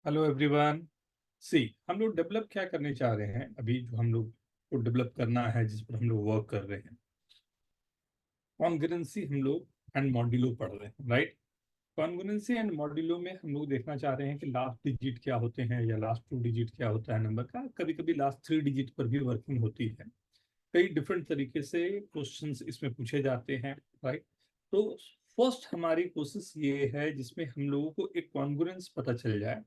Hello everyone. सी हम लोग develop क्या करने चाह रहे हैं, अभी जो हम लोग को डेवलप करना है, जिस पर हम लोग वर्क कर रहे हैं, कॉन्ग्रुएंसी हम लोग एंड मॉड्यूलो पढ़ रहे हैं, राइट। कॉन्ग्रुएंसी एंड मॉड्यूलो में हम लोग देखना चाह रहे हैं कि लास्ट डिजिट क्या होते हैं या लास्ट 2 डिजिट क्या होता है नंबर का। कभी कभी लास्ट 3 डिजिट पर भी वर्किंग होती है। कई डिफरेंट तरीके से क्वेश्चंस इसमें पूछे जाते हैं, राइट। तो फर्स्ट हमारी कोशिश ये है जिसमें हम लोगों को एक कॉन्ग्रुएंस पता चल जाए,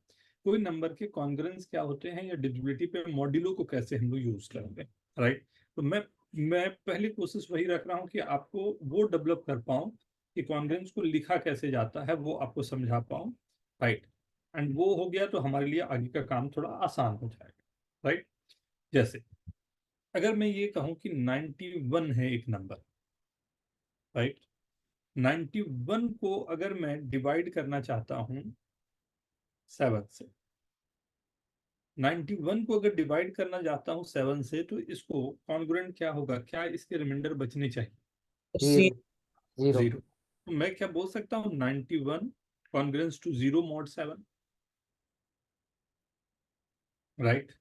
कोई नंबर के कॉन्ग्रुएंस क्या होते हैं या डिविजिबिलिटी पे मॉड्यूलो को कैसे हम लोग यूज करेंगे, राइट। तो मैं पहली कोशिश वही रख रहा हूँ कि आपको वो डेवलप कर पाऊँ कि कॉन्ग्रुएंस को लिखा कैसे जाता है, वो आपको समझा पाऊँ, राइट। एंड वो हो गया तो हमारे लिए आगे का काम थोड़ा आसान हो जाएगा, राइट। जैसे अगर मैं ये कहूं कि 91 है एक नंबर, राइट। 91 को अगर मैं डिवाइड करना चाहता हूं 7 से, 91 को अगर डिवाइड करना चाहता हूं 7 से, तो इसको कॉन्ग्रुएंट क्या होगा, क्या इसके रिमाइंडर बचने चाहिए? जीरो। जीरो। जीरो। तो मैं क्या बोल सकता हूँ, 91 कॉन्ग्रुएंस टू 0 mod 7, राइट।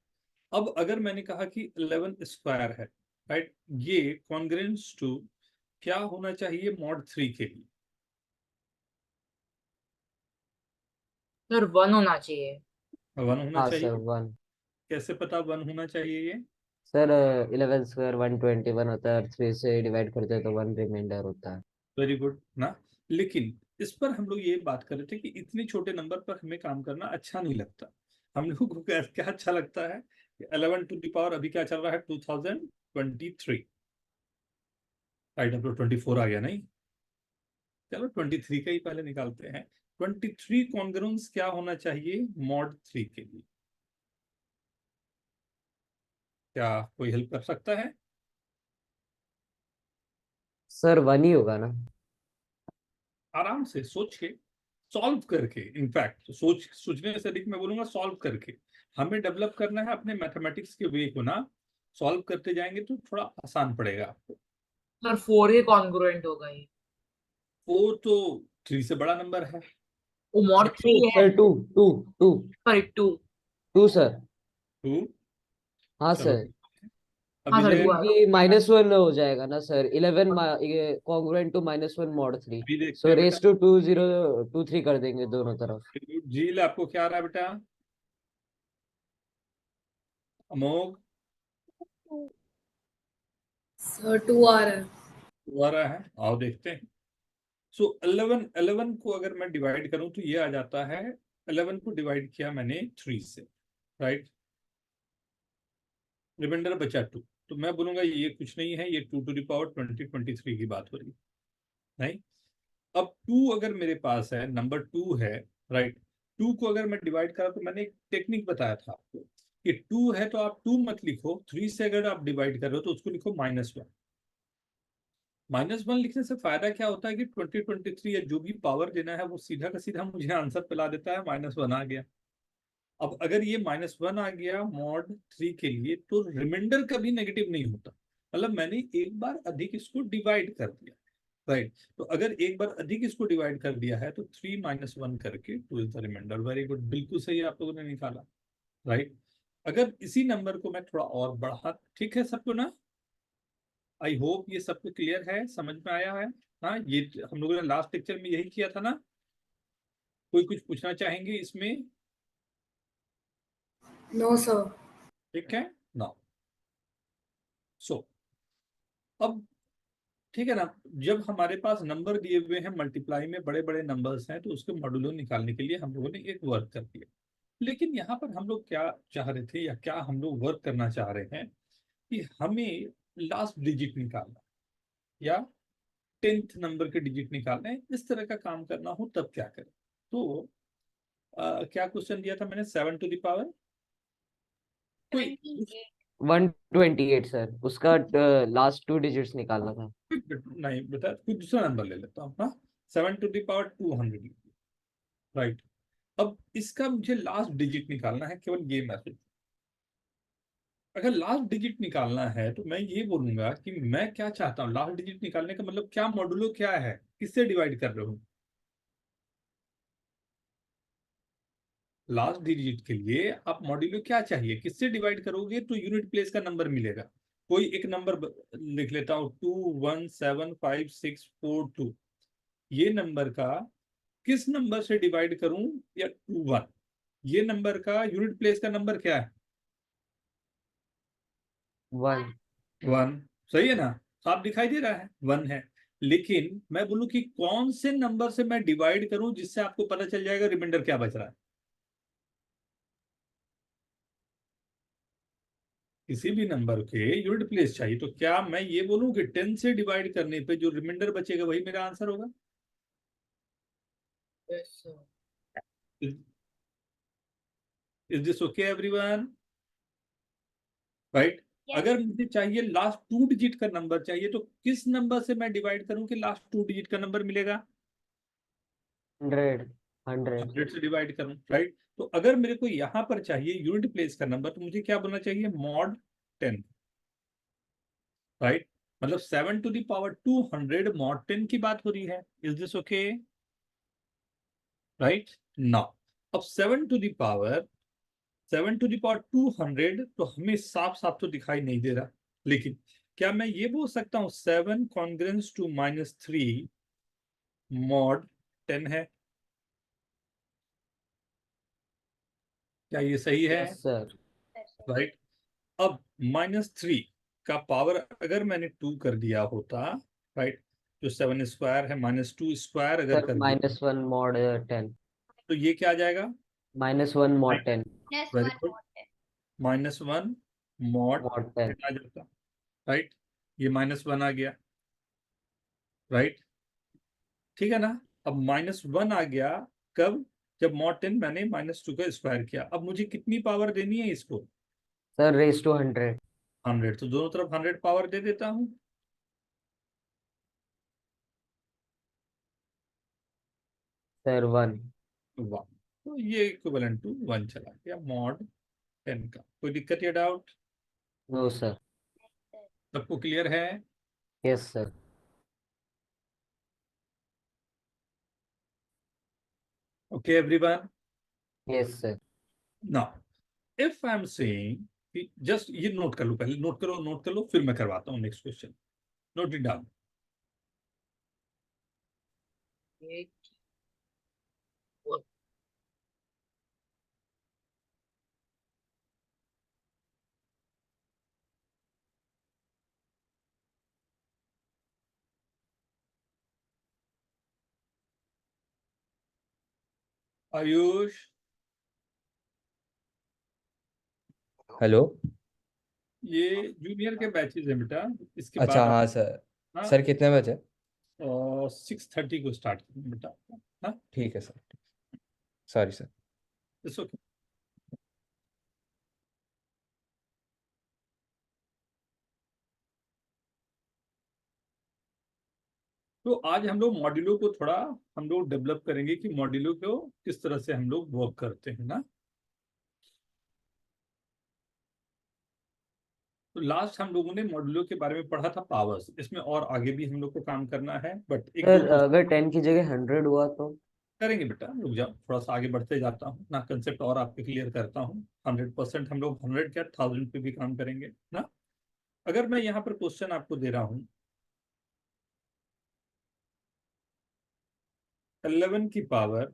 अब अगर मैंने कहा कि 11 स्क्वायर है, राइट, ये कॉन्ग्रुएंस टू क्या होना चाहिए mod 3 के लिए? सर 1 होना चाहिए। 1 होना हाँ सर चाहिए। 1। कैसे पता 1 होना चाहिए ये? सर 11 स्क्वायर 121 होता है और 3 से डिवाइड करते हैं तो 1 रिमाइंडर होता है। वेरी गुड ना। लेकिन इस पर हम लोग ये बात कर रहे थे कि इतने छोटे नंबर पर हमें काम करना अच्छा नहीं लगता। हम लोगों को क्या क्या अच्छा लगता है? 11 टू द पावर अभी क्या चल रहा है, 2023, राइट। अब तो 24 आ गया नहीं, चलो 23 का ही पहले निकालते हैं। 23 कॉन्ग्रुएंस क्या होना चाहिए मॉड 3 के लिए? क्या कोई हेल्प कर सकता है? सर 1 ही होगा ना। आराम से सोच के, सॉल्व करके, इनफैक्ट सोचने से अधिक मैं बोलूंगा सॉल्व करके। हमें डेवलप करना है अपने मैथमेटिक्स के वे को ना। सॉल्व करते जाएंगे तो थोड़ा आसान पड़ेगा आपको। सर 4 के कॉन्ग्रुएंट होगा ये। वो तो 3 से बड़ा नंबर है। वो मॉड 3 है। Sir 2 2 2 sorry 2। 2 सर। 2। हाँ चलो सर। ठीक है। अब हाँ सर 2 11 आएगा। क्योंकि -1 हो जाएगा ना सर। 11 congruent to -1 mod 3। अभी देखते सो हैं बेटा। रेस टू 2023 कर देंगे दोनों तरफ। झील आपको क्या आ रहा है बेटा? अमोघ सर 2 आ रहा है। आ रहा है, आओ देखते हैं। सो 11 को अगर मैं डिवाइड करूं तो ये आ जाता है। 11 को डिवाइड किया मैंने 3 से, राइट। रिमाइंडर बचा 2। तो मैं बोलूंगा ये कुछ नहीं है, ये 2 टू द पावर 2023 की बात हो रही है, नहीं। अब 2 अगर मेरे पास है, नंबर 2 है, राइट। 2 को अगर मैं डिवाइड करा तो मैंने एक टेक्निक बताया था आपको कि 2 है तो आप 2 मत लिखो, 3 से अगर आप डिवाइड कर रहे हो तो उसको लिखो -1। -1 लिखने से फायदा क्या होता है कि 2023 या जो भी पावर देना है वो सीधा का सीधा मुझे आंसर पिला देता है, -1 आ गया। अब अगर ये -1 आ गया मॉड 3 के लिए तो रिमाइंडर कभी नेगेटिव नहीं होता। मतलब मैंने एक बार अधिक इसको डिवाइड कर दिया, राइट। तो अगर एक बार अधिक इसको डिवाइड कर दिया है तो 3 - 1 करके 2 is the reminder. Very good, बिल्कुल सही आप लोगों ने निकाला, राइट। अगर इसी नंबर को मैं थोड़ा और बढ़ा, ठीक है सबको ना? आई होप ये सबको क्लियर है, समझ में आया है। हाँ, ये हम लोगों ने लास्ट लेक्चर में यही किया था ना। कोई कुछ पूछना चाहेंगे इसमें? No sir. ठीक है ना। सो अब ठीक है ना। जब हमारे पास नंबर दिए हुए हैं, मल्टीप्लाई में बड़े बड़े नंबर्स हैं, तो उसके मॉड्यूलो निकालने के लिए हम लोगों ने एक वर्क कर दिया। लेकिन यहाँ पर हम लोग क्या चाह रहे थे या क्या हम लोग वर्क करना चाह रहे हैं कि हमें लास्ट डिजिट निकालना या 10th नंबर के डिजिट निकालना है, इस तरह का काम करना हो तब क्या करें। तो क्या क्वेश्चन दिया था मैंने, 7 टू द पावर कोई 128 सर। उसका लास्ट 2 डिजिट्स निकालना था। नहीं बता, कोई दूसरा नंबर ले लेता हूँ। हाँ, 7 टू द पावर 200, राइट। अब इसका मुझे लास्ट डिजिट निकालना है, केवल ये मैसेज। अगर लास्ट डिजिट निकालना है तो मैं ये बोलूंगा कि मैं क्या चाहता हूँ, लास्ट डिजिट निकालने का मतलब क्या, मॉडुलो क्या है, किससे डिवाइड कर रहे हो? लास्ट डिजिट के लिए आप मॉड्यूलो क्या चाहिए, किससे डिवाइड करोगे तो यूनिट प्लेस का नंबर मिलेगा। कोई एक नंबर लिख लेता हूँ, 2175642। ये नंबर का किस नंबर से डिवाइड करूं, या 21, ये नंबर का यूनिट प्लेस का नंबर क्या है? 1। 1। सही है ना, साफ दिखाई दे रहा है 1 है। लेकिन मैं बोलूं कि कौन से नंबर से मैं डिवाइड करूं जिससे आपको पता चल जाएगा रिमाइंडर क्या बच रहा है। किसी भी नंबर के यूनिट प्लेस चाहिए, तो क्या मैं ये बोलूं कि 10 से डिवाइड करने पे जो रिमाइंडर बचेगा वही मेरा आंसर होगा? Yes, sir. Is this okay everyone? Right. अगर मुझे चाहिए लास्ट 2 डिजिट का नंबर चाहिए, तो किस नंबर से मैं डिवाइड करूं कि लास्ट 2 डिजिट का नंबर मिलेगा? 100। 100। 100 से डिवाइड करूं, राइट। तो अगर मेरे को यहां पर चाहिए यूनिट प्लेस का नंबर, तो मुझे क्या बोलना चाहिए, मॉड 10, राइट। मतलब 7 to the power 200 मॉड 10 की बात हो रही है। Is this okay? Right. Now अब 7 to the power 200 तो हमें साफ साफ तो दिखाई नहीं दे रहा, लेकिन क्या मैं ये बोल सकता हूँ 7 कॉन्ग्रेंस टू -3 मॉड 10 है? क्या ये सही है? Yes sir. राइट। अब -3 का पावर अगर मैंने 2 कर दिया होता, राइट, जो 7 स्क्वायर है -2 स्क्वायर अगर सर कर दिया, -1 मॉड 10। तो ये क्या आ जाएगा? -1 mod 10। Very good. -1 mod mod 10। 10 आ जाता, राइट। ये -1 आ गया, राइट। ठीक है ना। अब -1 आ गया कब? जब मॉड 10 मैंने -2 का स्क्वायर किया। अब मुझे कितनी पावर देनी है इसको? Sir raise to 100। 100। तो दोनों तरफ 100 पावर दे देता हूँ। सर 1। 1, तो ये इक्विवेलेंट टू 1 चला गया मॉड 10 का। कोई दिक्कत या डाउट? No sir. सबको क्लियर है? Yes sir. Okay everyone. Yes sir. Now if I am saying कि जस्ट ये नोट कर लो, पहले नोट कर लो, फिर मैं करवाता हूँ next question. Note it down. ये आयुष, हेलो। ये जूनियर के बैचेज है बेटा, इसके अच्छा, बाद आप, हाँ सर। हाँ, सर कितने बजे? 6:30 को स्टार्ट करेंगे बेटा। हाँ, ठीक है sir. Sorry sir. It's okay. तो आज हम लोग मॉड्यूलो को थोड़ा हम लोग डेवलप करेंगे कि मॉड्यूलो को किस तरह से हम लोग वर्क करते हैं ना। तो लास्ट हम लोगों ने मॉड्यूलो के बारे में पढ़ा था पावर्स, इसमें और आगे भी हम लोग को काम करना है, बट एक दो सर क्वेश्चन अगर 10 की जगह 100 हुआ तो? करेंगे बेटा। रुक जाओ, थोड़ा सा आगे बढ़ते जाता हूँ ना, कंसेप्ट और आपके क्लियर करता हूँ। 100% हम लोग 100 क्या 1000 पे भी काम करेंगे ना। अगर मैं यहाँ पर क्वेश्चन आपको दे रहा हूँ 11 की पावर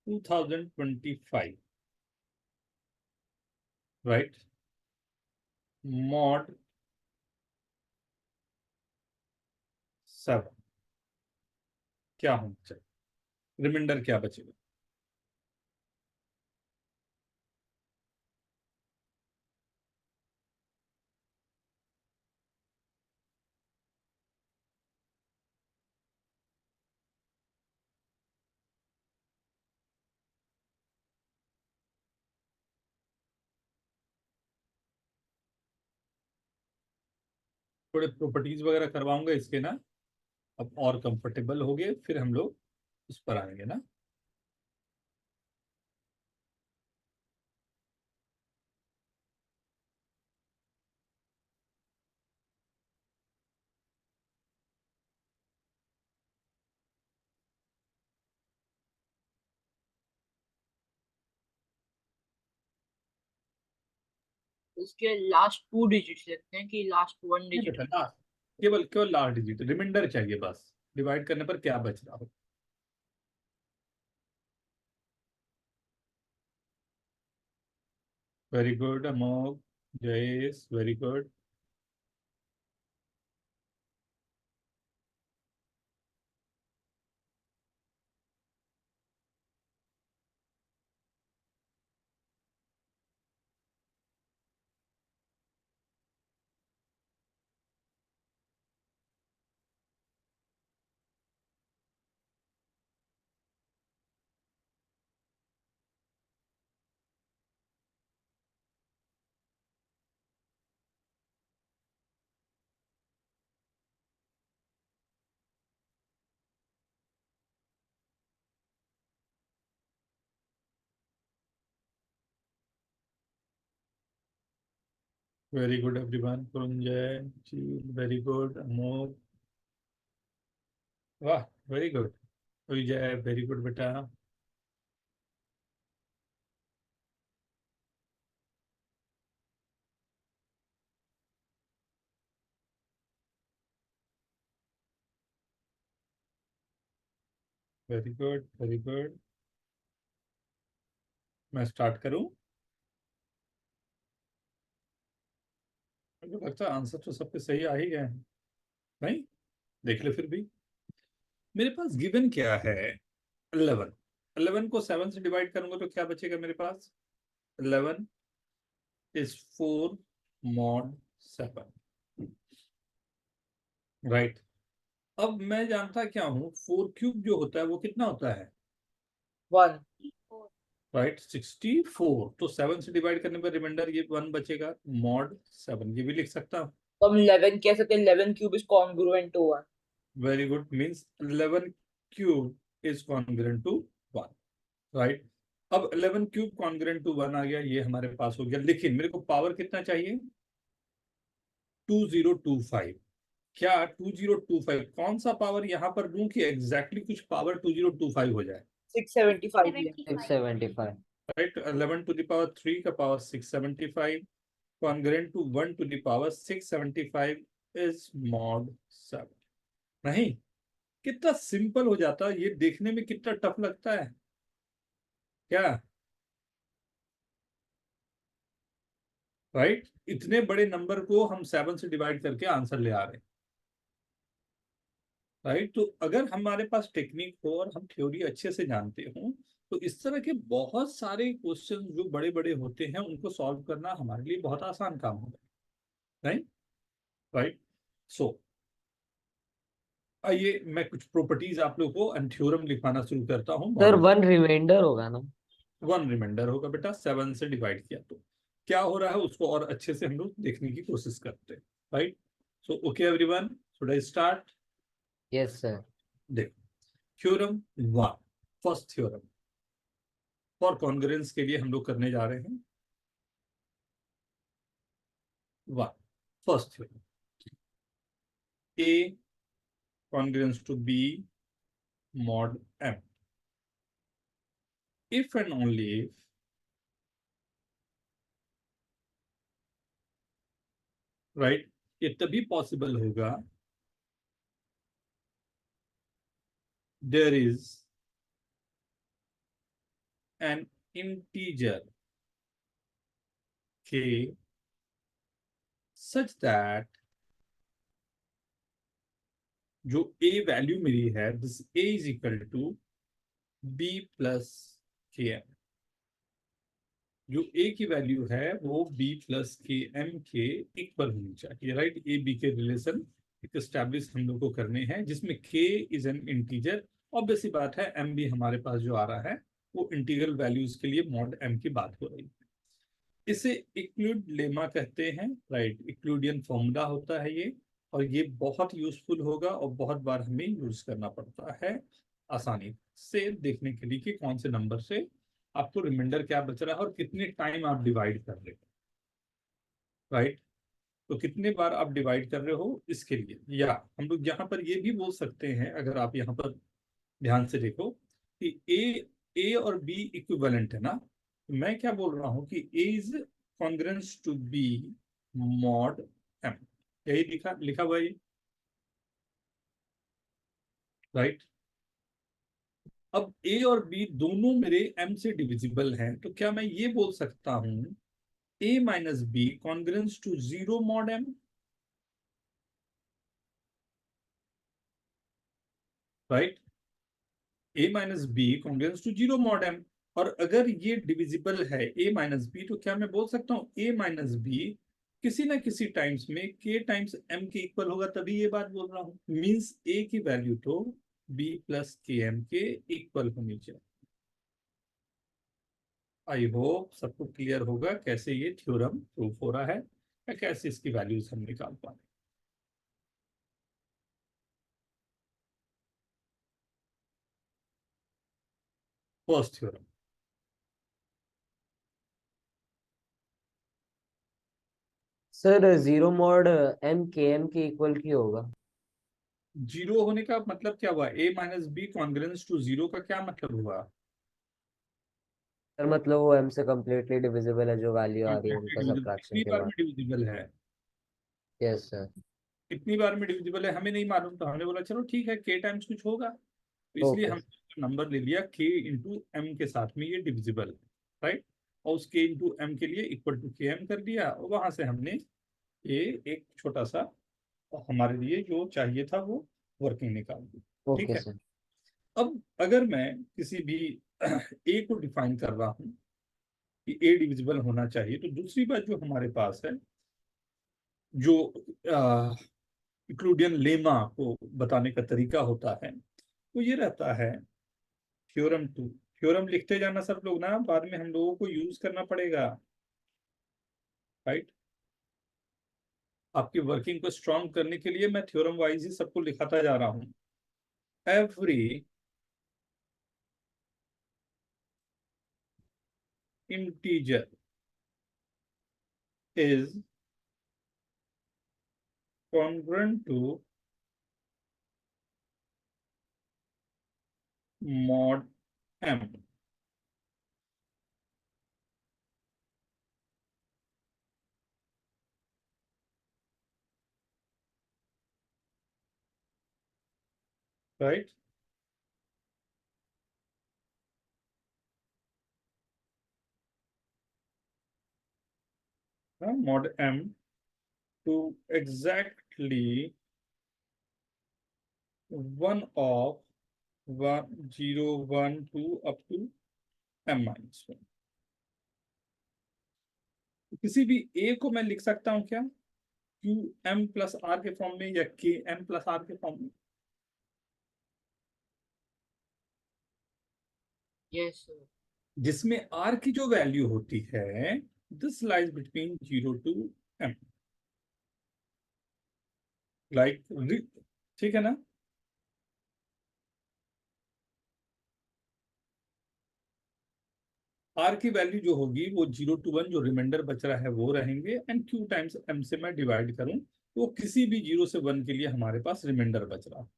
2025, राइट, मॉड 7, क्या होना चाहिए, रिमाइंडर क्या बचेगा? थोड़े प्रॉपर्टीज वगैरह करवाऊंगा इसके ना, अब और कंफर्टेबल हो गए, फिर हम लोग उस पर आएंगे ना। उसके लास्ट 2 डिजिट्स लेते हैं कि लास्ट 1 नहीं डिजिट। बेटा, लास्ट, केवल केवल लास्ट डिजिट, रिमाइंडर चाहिए बस, डिवाइड करने पर क्या बच रहा हो। Very good Amok, Jayesh, very good. Very good everyone, Kunjay ji, very good Amok, वाह, very good. Vijay, very good बेटा। Very good, very good. मैं स्टार्ट करूं? मुझे लगता है आंसर तो सबके सही आ ही गए हैं। नहीं, देख ले फिर भी। मेरे पास गिवन क्या है? 11। 11 को 7 से डिवाइड करूंगा तो क्या बचेगा मेरे पास? 11 इज 4 मॉड 7, राइट। अब मैं जानता क्या हूं, 4 क्यूब जो होता है वो कितना होता है? 1। राइट, 64। तो 7 से डिवाइड करने पर रिमाइंडर ये 1 बचेगा, मॉड 7, ये भी लिख सकता हूं। तो हम 11 कह सकते हैं, 11 cube is congruent to 1। Very good, means 11 cube is congruent to 1, right. अब 11 क्यूब कॉन्ग्रुएंट टू 1 आ गया, ये हमारे पास हो गया। लेकिन मेरे को पावर कितना चाहिए? 2025। क्या 2025 कौन सा पावर यहाँ पर दूं कि एग्जैक्टली कुछ पावर 2025 हो जाए? 675 है। 675। राइट, 11 टू द पावर 3 का power 675, congruent to 1 to the power 675 is mod 7। नहीं, कितना सिंपल हो जाता है, ये देखने में कितना टफ लगता है क्या? राइट, इतने बड़े नंबर को हम 7 से डिवाइड करके आंसर ले आ रहे हैं, राइट। तो अगर हमारे पास टेक्निक हो और हम थ्योरी अच्छे से जानते हो तो इस तरह के बहुत सारे क्वेश्चन जो बड़े बड़े होते हैं उनको सॉल्व करना हमारे लिए बहुत आसान काम होगा, राइट। राइट, सो आइए मैं कुछ प्रॉपर्टीज आप लोगों को एंड थ्योरम लिखवाना शुरू करता हूँ। सर मॉडल 1 रिमाइंडर होगा ना? 1 रिमाइंडर होगा बेटा, 7 से डिवाइड किया तो क्या हो रहा है उसको और अच्छे से हम लोग देखने की कोशिश करते हैं, right. So okay everyone, should I start? Yes sir. देखो, theorem 1, first theorem for congruence के लिए हम लोग करने जा रहे हैं। 1, first theorem, A congruence to B mod M, if and only if right, ये तभी पॉसिबल होगा there is an integer k such that जो a वैल्यू मेरी है, this a is equal to b plus K M. जो a की value है वो b प्लस के एम के इक्वल होनी चाहिए, राइट। a b के रिलेशन एक एस्टैब्लिश हम लोग को करने हैं जिसमें k is an integer. Obvious सी बात है m भी हमारे पास जो आ रहा है वो इंटीग्रल वैल्यूज के लिए मॉड m की बात हो रही है। इसे इक्लूड लेमा कहते हैं, राइट। इक्लूडियन फॉर्मूला होता है ये, और ये बहुत यूजफुल होगा और बहुत बार हमें यूज करना पड़ता है आसानी से देखने के लिए कि कौन से नंबर से आपको रिमाइंडर क्या बच रहा है और कितने टाइम आप डिवाइड कर रहे हो, राइट। तो कितने बार आप डिवाइड कर रहे हो इसके लिए, या हम लोग यहाँ पर ये भी बोल सकते हैं, अगर आप यहाँ पर ध्यान से देखो कि ए और बी इक्विवेलेंट है ना। तो मैं क्या बोल रहा हूँ कि A is congruence to B mod M, यही लिखा हुआ है, राइट। अब ए और बी दोनों मेरे एम से डिविजिबल हैं, तो क्या मैं ये बोल सकता हूं A minus B congruence to 0 mod M, right. A minus B congruence to 0 mod M, और अगर ये डिविजिबल है ए माइनस बी, तो क्या मैं बोल सकता हूँ ए माइनस बी किसी ना किसी टाइम्स में के टाइम्स एम के इक्वल होगा, तभी ये बात बोल रहा हूँ। मींस ए की वैल्यू तो बी प्लस के एम के इक्वल होनी चाहिए। आई होप सबको क्लियर होगा कैसे ये थ्योरम प्रूफ हो रहा है या कैसे इसकी वैल्यूज हम निकाल पा रहे हैं। First theorem, sir zero mod M K M के इक्वल क्यों होगा? जीरो होने का मतलब क्या हुआ? A minus B congruence to 0 का क्या मतलब हुआ? सर मतलब वो एम से कम्प्लीटली डिविजिबल है, जो वैल्यू आ रही है उनका कितनी सब्ट्रैक्शन के बार में बाद। डिविजिबल है? Yes sir. कितनी बार में डिविजिबल है हमें नहीं मालूम, तो हमने बोला चलो ठीक है के टाइम्स कुछ होगा, तो इसलिए ओके। हमने नंबर ले लिया के इंटू एम के साथ में ये डिविजिबल, राइट। और उस के इंटू एम के लिए इक्वल टू के एम कर दिया, और वहां से हमने ये एक छोटा सा हमारे लिए जो चाहिए था वो वर्किंग निकाल दी। ठीक ओके है। सर। अब अगर मैं किसी भी ए को डिफाइन कर रहा हूँ कि ए डिविजिबल होना चाहिए, तो दूसरी बात जो हमारे पास है, जो यूक्लिडियन लेमा को बताने का तरीका होता है, वो ये रहता है थ्योरम टू। थ्योरम लिखते जाना सब लोग ना, बाद में हम लोगों को यूज करना पड़ेगा, राइट। आपकी वर्किंग को स्ट्रांग करने के लिए मैं थ्योरम वाइज ही सबको लिखाता जा रहा हूँ। Every integer is congruent to mod m, right? Mod m to exactly 1 of 1 0 1 2 up to m minus 1। किसी भी a को मैं लिख सकता हूं क्या क्यू एम प्लस आर के फॉर्म में या के एम प्लस आर के फॉर्म में? Yes, sir. जिसमें r की जो वैल्यू होती है this lies between 0 to m, like, ठीक है ना। आर की वैल्यू जो होगी वो 0 टू 1 जो रिमाइंडर बच रहा है वो रहेंगे, एंड क्यू टाइम्स एम से मैं डिवाइड करूं तो किसी भी 0 से 1 के लिए हमारे पास रिमाइंडर बच रहा है।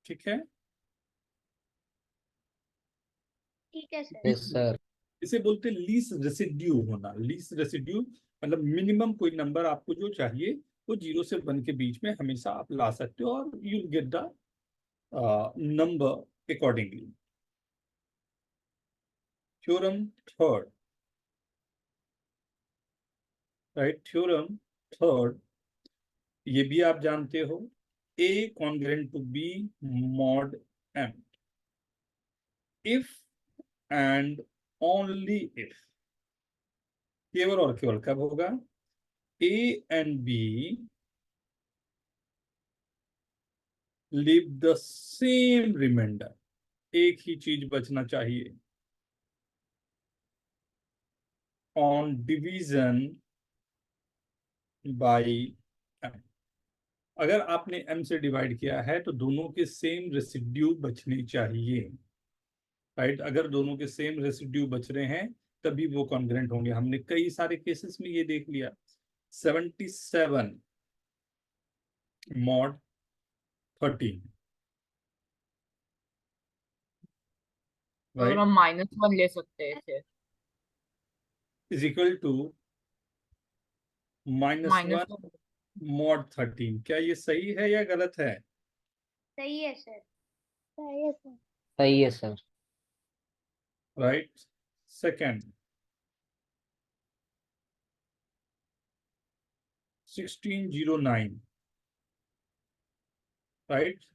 ठीक है। ठीक है सर। Yes sir. इसे बोलते लीस्ट रेसिड्यू होना। लीस्ट रेसिड्यू मतलब मिनिमम कोई नंबर आपको जो चाहिए वो 0 से 1 के बीच में हमेशा आप ला सकते हो, और you get the number accordingly. Theorem third, right. Theorem third, ये भी आप जानते हो, A congruent to B mod M if and only if, केवल और केवल कब होगा? A and B leave the same remainder, एक ही चीज बचना चाहिए on division by M। अगर आपने M से डिवाइड किया है तो दोनों के सेम रेसिड्यू बचने चाहिए, राइट। अगर दोनों के सेम रेसिड्यू बच रहे हैं तभी वो कॉन्ग्रेंट होंगे। हमने कई सारे केसेस में ये देख लिया। 77 मॉड 13, और राइट, हम -1 ले सकते हैं इसे। Is equal to -1 -1 mod 13। क्या ये सही है या गलत है? सही है सर। सही है सर। सही है sir. Right. Second, 1609, right,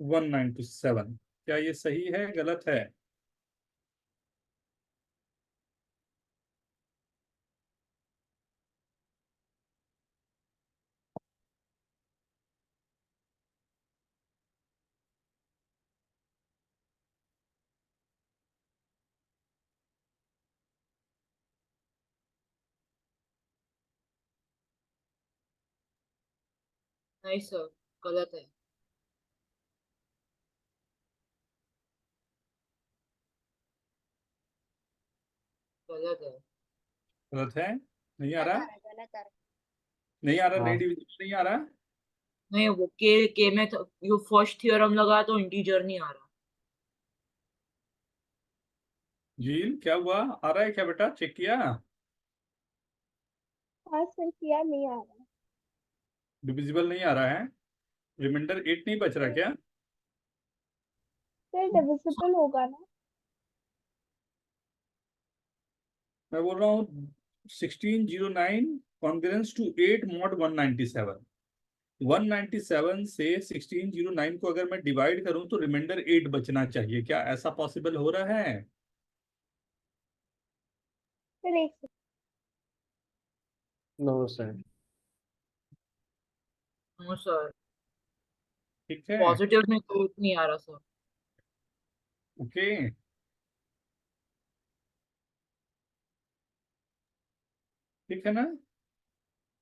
one 97, क्या ये सही है गलत है? नहीं सर, गलत है। गलत है। गलत है? नहीं आ गलत आ रहा? रहा है, गलत आ रहा नहीं आ रहा? नई हाँ डिवीजन नहीं आ रहा? नहीं, वो के में जो फर्स्ट थ्योरम लगा तो इंटीजर नहीं आ रहा। जील, क्या हुआ? आ रहा है क्या बेटा? चेक किया? है। हाँ सर, किया नहीं आ रहा। डिविजिबल नहीं आ रहा है? रिमाइंडर 8 नहीं बच रहा क्या? सर डिविजिबल होगा ना? मैं बोल रहा हूँ 1609 कॉन्ग्रुएंस टू 8 mod 197। 197 से 1609 को अगर मैं डिवाइड करूं तो रिमाइंडर 8 बचना चाहिए। क्या ऐसा पॉसिबल हो रहा है? सर एक second. No sir. No sir, ठीक है। पॉजिटिव में कोई नहीं आ रहा सर। ओके, ठीक है ना?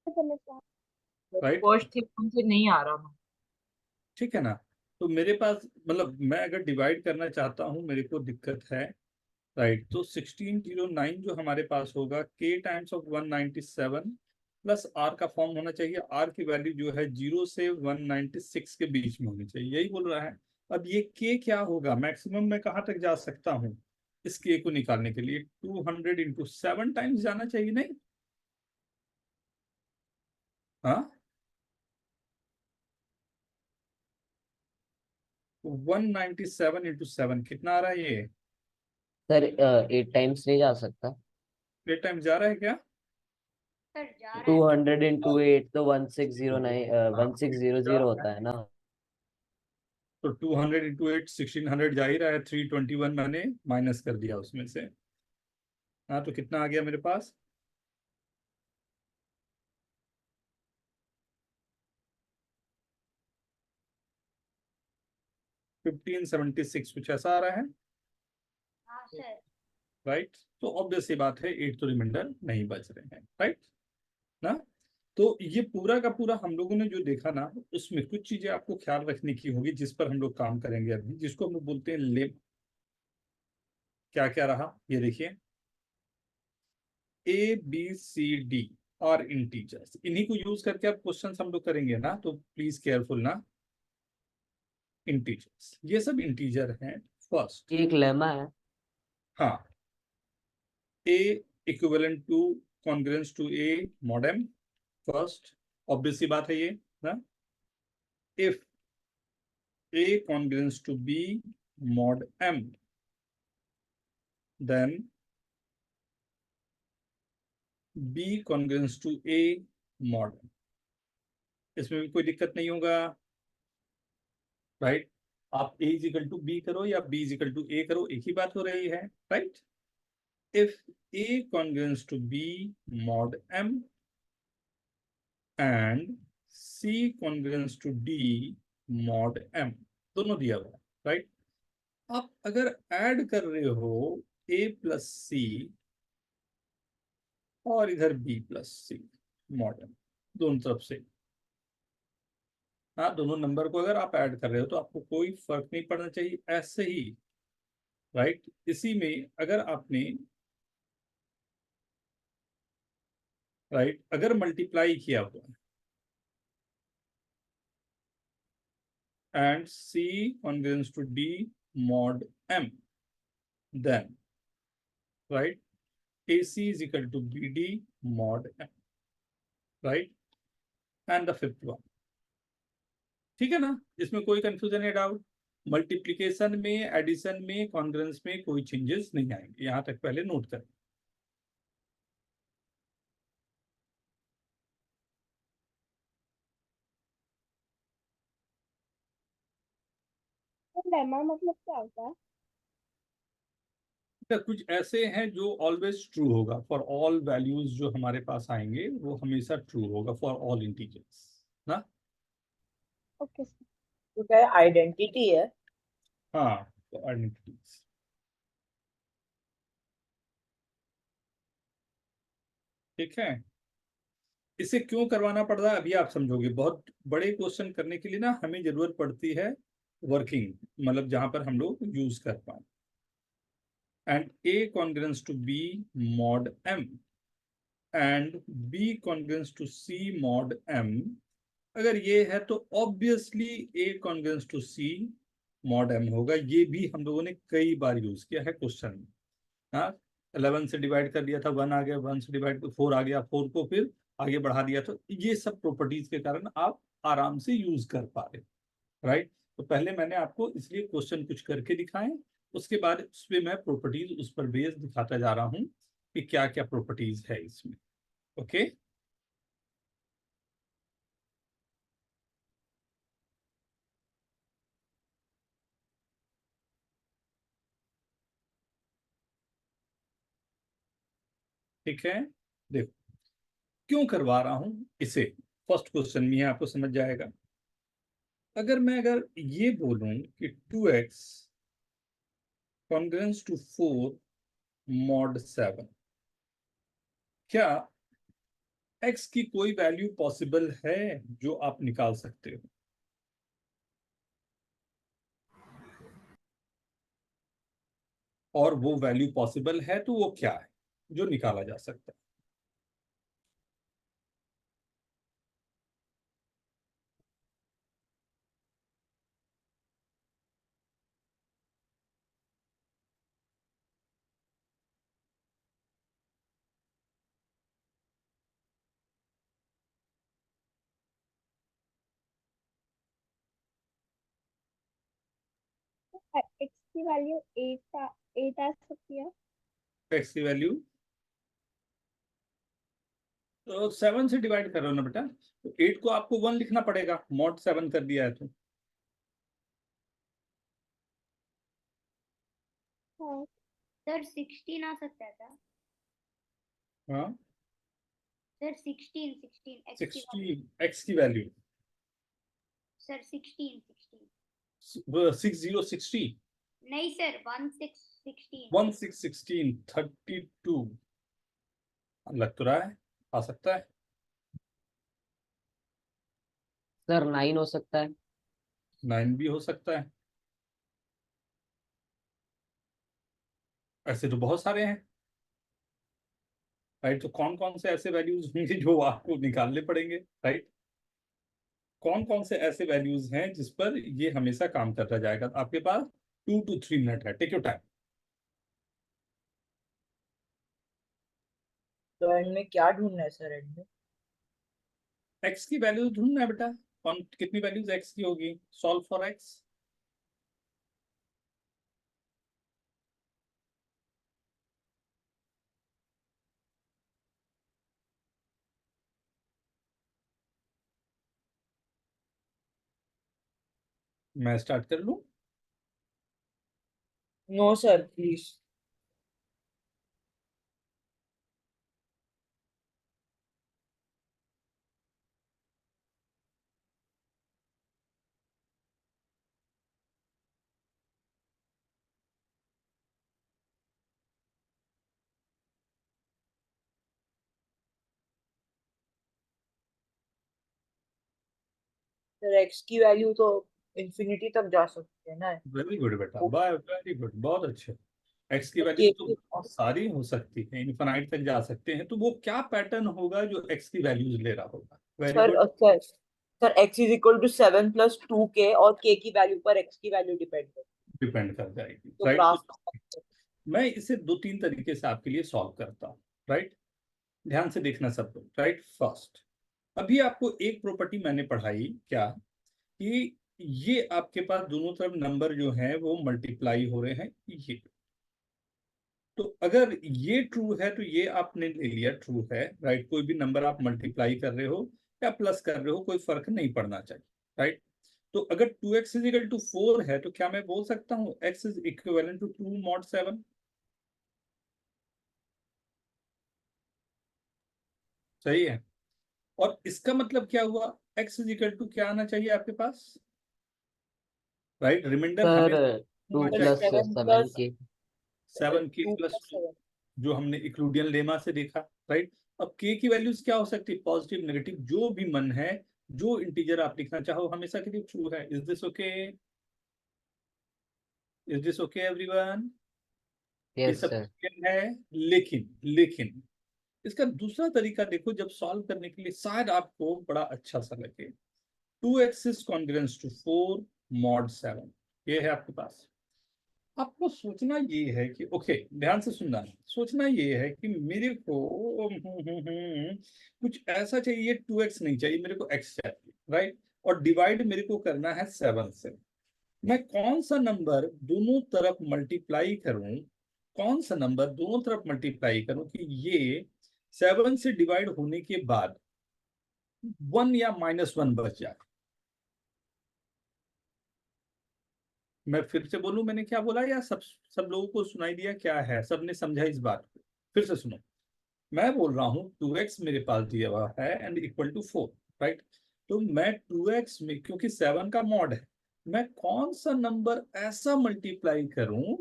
समझ आ राइट, फर्स्ट थ्योरम से नहीं आ रहा। ठीक है ना? तो मेरे पास मतलब मैं अगर डिवाइड करना चाहता हूं, मेरे को दिक्कत है। राइट, तो 1609 जो हमारे पास होगा k times of 197 plus r का फॉर्म होना चाहिए। r की वैल्यू जो है 0 से 196 के बीच में होनी चाहिए, यही बोल रहा है। अब ये k क्या होगा? मैक्सिमम मैं कहाँ तक जा सकता हूँ इस k को निकालने के लिए? 200 इंटू 7 टाइम्स जाना चाहिए, नहीं? हाँ, 197 इंटू 7 कितना आ रहा है ये? सर 8 टाइम्स नहीं जा सकता। 8 टाइम्स जा रहा है क्या? सर जा रहा टू है। हंड्रेड इंटू 8 तो 1609 1600 होता है ना। तो 200 इंटू 8 1600 जा ही रहा है। 321 मैंने माइनस कर दिया उसमें से। हाँ, तो कितना आ गया मेरे पास? 1576 कुछ ऐसा आ रहा है। हाँ सर। राइट, तो ऑब्वियस सी बात है 8 तो रिमाइंडर नहीं बच रहे हैं। राइट ना? तो ये पूरा का पूरा हम लोगों ने जो देखा ना, उसमें कुछ चीजें आपको ख्याल रखने की होगी जिस पर हम लोग काम करेंगे अभी, जिसको हम लोग बोलते हैं लेम। क्या क्या रहा ये देखिए, ए बी सी डी और इंटीजर्स, इन्हीं को यूज करके अब क्वेश्चन हम लोग करेंगे ना, तो प्लीज केयरफुल ना। इंटीजर्स, ये सब इंटीजर हैं। फर्स्ट, ये एक लेमा है। हाँ, A equivalent to congruence to A mod m। First, obvious सी बात है ये ना। If a congruence to b mod m, then b congruence to a mod m। इसमें भी कोई दिक्कत नहीं होगा। राइट, आप a is equal to b करो या b is equal to a करो, एक ही बात हो रही है। Right, if a congruence to b mod m and c congruence to d mod m, दोनों दिया हुआ है। राइट, आप अगर ऐड कर रहे हो a प्लस सी और इधर बी प्लस सी मॉडल, दोनों तरफ से, हाँ, दोनों नंबर को अगर आप ऐड कर रहे हो तो आपको कोई फर्क नहीं पड़ना चाहिए, ऐसे ही। राइट, इसी में अगर आपने राइट अगर मल्टीप्लाई किया हुआ है, and C congruence to D mod M. Then, right, AC is equal to BD mod M, right? And the fifth one. ठीक है ना, इसमें कोई कंफ्यूजन या डाउट? मल्टीप्लिकेशन में, एडिशन में, कॉन्ग्रेंस में कोई चेंजेस नहीं आएंगे, यहां तक पहले नोट करें। लेमा मतलब क्या होता है? तो कुछ ऐसे हैं जो ऑलवेज ट्रू होगा, फॉर ऑल वैल्यूज जो हमारे पास आएंगे वो हमेशा ट्रू होगा फॉर ऑल इंटीजर्स ना। Okay sir. तो क्या आइडेंटिटी है? हाँ, तो आइडेंटिटीज। ठीक है, इसे क्यों करवाना पड़ रहा है अभी आप समझोगे। बहुत बड़े क्वेश्चन करने के लिए ना हमें जरूरत पड़ती है वर्किंग, मतलब जहां पर हम लोग यूज कर पाए। And A congruence to B mod M and B congruence to C mod M, अगर ये है तो obviously A congruence to C mod M होगा। ये भी हम लोगों ने कई बार यूज किया है क्वेश्चन में। हाँ, 11 से डिवाइड कर दिया था 1 आ गया, 1 से डिवाइड 4 आ गया, 4 को फिर आगे बढ़ा दिया, तो ये सब प्रॉपर्टीज के कारण आप आराम से यूज कर पा रहे, राइट। तो पहले मैंने आपको इसलिए क्वेश्चन कुछ करके दिखाए, उसके बाद उस पर मैं प्रॉपर्टीज उस पर बेस दिखाता जा रहा हूँ कि क्या क्या प्रॉपर्टीज है इसमें। ओके, ठीक है। देखो क्यों करवा रहा हूं इसे, फर्स्ट क्वेश्चन में आपको समझ जाएगा। अगर ये बोलूं कि 2x कॉन्ग्रेंस टू 4 मॉड 7, क्या x की कोई वैल्यू पॉसिबल है जो आप निकाल सकते हो? और वो वैल्यू पॉसिबल है तो वो क्या है जो निकाला जा सकता है? एक्स की वैल्यू 8 आ सकती है। x की वैल्यू तो 7 से डिवाइड कर रहे हो ना बेटा, तो 8 को आपको 1 लिखना पड़ेगा, मॉड 7 कर दिया है तो। हाँ सर 16 आ सकता है क्या? हाँ, सर 16 एक्स की वैल्यू। 16 x की वैल्यू सर 16 6060, नहीं सर 16 1616 32 लग तो रहा है, आ सकता है। सर 9 हो सकता है। 9 भी हो सकता है, ऐसे तो बहुत सारे हैं, राइट। तो कौन कौन से ऐसे वैल्यूज होंगे जो आपको निकालने पड़ेंगे, राइट। कौन कौन से ऐसे वैल्यूज हैं जिस पर ये हमेशा काम करता जाएगा? आपके पास 2 to 3 मिनट है, टेक योर टाइम। तो एंड में क्या ढूंढना है सर? एंड में एक्स की वैल्यूज ढूंढना है बेटा, कौन कितनी वैल्यूज एक्स की होगी, सॉल्व फॉर एक्स। मैं स्टार्ट कर लूं? No sir please. Sir x की वैल्यू तो इंफिनिटी तक जा सकती है ना। वेरी गुड बेटा, बाय, वेरी गुड, बहुत अच्छे। एक्स की के वैल्यूज तो बहुत सारी हो सकती है, इनफाइनाइट तक जा सकते हैं, तो वो क्या पैटर्न होगा जो एक्स की वैल्यूज ले रहा होगा? Very sir good. अच्छा sir x is equal to 7 प्लस 2k और k की वैल्यू पर x की वैल्यू डिपेंड करती डिपेंड कर जाएगी, तो राइट। ग्राफ मैं इसे 2-3 तरीके से आपके लिए सॉल्व करता हूँ, राइट। ध्यान से देखना सब लोग, राइट। फर्स्ट, अभी आपको एक प्रॉपर्टी मैंने पढ़ाई क्या, कि ये आपके पास दोनों तरफ नंबर जो है वो मल्टीप्लाई हो रहे हैं, ये। तो अगर ये ट्रू है तो ये आपने ले लिया ट्रू है, राइट। कोई भी नंबर आप मल्टीप्लाई कर रहे हो या प्लस कर रहे हो, कोई फर्क नहीं पड़ना चाहिए, राइट। तो अगर 2x इज इक्वल टू 4 है तो क्या मैं बोल सकता हूँ x is equivalent to 2 mod 7? सही है। और इसका मतलब क्या हुआ, x इज इक्वल टू क्या आना चाहिए आपके पास, राइट। रिमाइंडर सर हमें 2 होना प्लस चाहिए 7 7 प्लस की 7k 2 प्लस प्लस 2, 7 जो हमने इक्लूडियन लेमा से देखा, राइट। अब k की वैल्यूज क्या हो सकती है, पॉजिटिव नेगेटिव जो भी मन है, जो इंटीजर आप लिखना चाहो हमेशा के लिए ट्रू है। Is this okay, is this okay everyone? ये यस सब सर। clear है। लेकिन लेकिन इसका दूसरा तरीका देखो, जब सॉल्व करने के लिए शायद आपको बड़ा अच्छा सा लगे। 2x is congruence to 4 mod 7, ये है आपके पास। आपको सोचना ये है कि ओके, ध्यान से सुनना, सोचना ये है कि मेरे को कुछ ऐसा चाहिए, 2x नहीं चाहिए मेरे को, x चाहिए, राइट। और डिवाइड मेरे को करना है 7 से। मैं कौन सा नंबर दोनों तरफ मल्टीप्लाई करूं, कौन सा नंबर दोनों तरफ मल्टीप्लाई करूं कि ये 7 से डिवाइड होने के बाद 1 या -1 बच जाए। मैं फिर से बोलूं मैंने क्या बोला, या सब लोगों को सुनाई दिया क्या है, सबने समझा इस बात को? फिर से सुनो, मैं बोल रहा हूँ 2x मेरे पास दिया हुआ है एंड इक्वल टू 4, राइट। तो मैं 2x में, क्योंकि 7 का मॉड है, मैं कौन सा नंबर ऐसा मल्टीप्लाई करूं,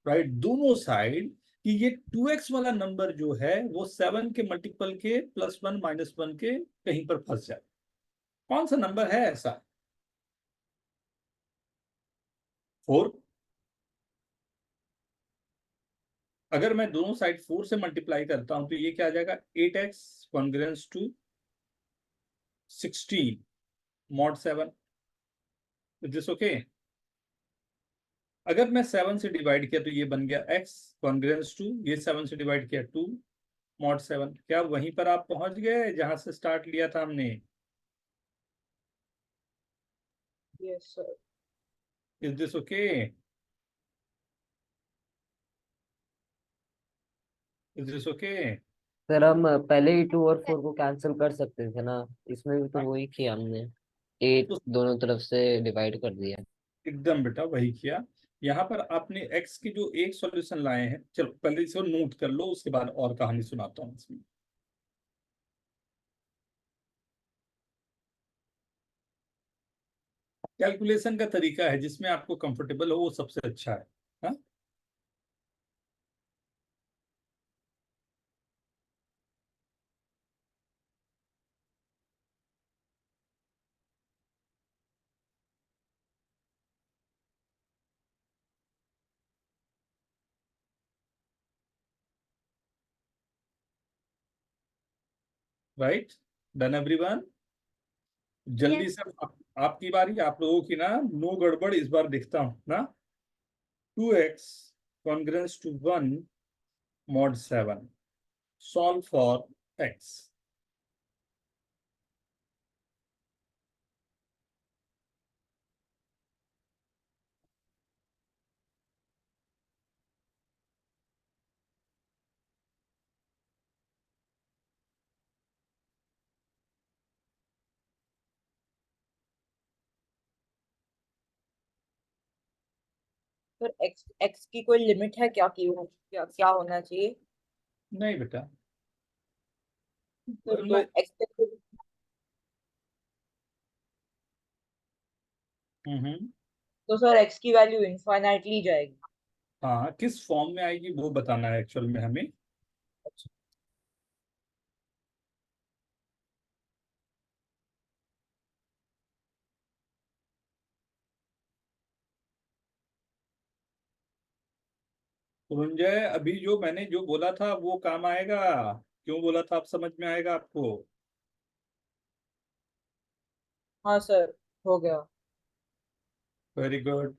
राइट, दोनों साइड, कि ये 2x वाला नंबर जो है वो 7 के मल्टीपल के +1 -1 के कहीं पर फंस जाए। कौन सा नंबर है ऐसा? 4। अगर मैं दोनों साइड 4 से मल्टीप्लाई करता हूं तो ये क्या आ जाएगा, 8x congruence to 16 mod 7। Is this okay? अगर मैं 7 से डिवाइड किया तो ये बन गया x कॉन्ग्रुएंस टू, ये 7 से डिवाइड किया 2 mod 7। क्या वहीं पर आप पहुंच गए जहां से स्टार्ट लिया था हमने? Yes sir. Is this okay? Is this okay? Sir हम पहले ही 2 और 4 को कैंसिल कर सकते थे ना, इसमें भी तो वही किया हमने, 8 तो दोनों तरफ से डिवाइड कर दिया। एकदम बेटा वही किया। यहाँ पर आपने x के जो एक सॉल्यूशन लाए हैं, चलो पहले इसको नोट कर लो, उसके बाद और कहानी सुनाता हूँ इसमें। कैलकुलेशन का तरीका है जिसमें आपको कंफर्टेबल हो वो सबसे अच्छा है, हाँ? Right, done everyone? जल्दी Yes. से आपकी बारी, आप लोगों की ना, नो गड़बड़ इस बार दिखता हूं ना। 2x congruence to 1 mod 7, solve for x। Sir x की कोई लिमिट है क्या, की क्या क्या होना चाहिए? नहीं बेटा, तो मैं x के हम्म। तो सर x की वैल्यू इनफाइनाइटली जाएगी। हाँ, किस फॉर्म में आएगी वो बताना है एक्चुअल में हमें। संजय, अभी जो मैंने जो बोला था वो काम आएगा? क्यों बोला था, आप समझ में आएगा आपको? हाँ सर, हो गया। Very good.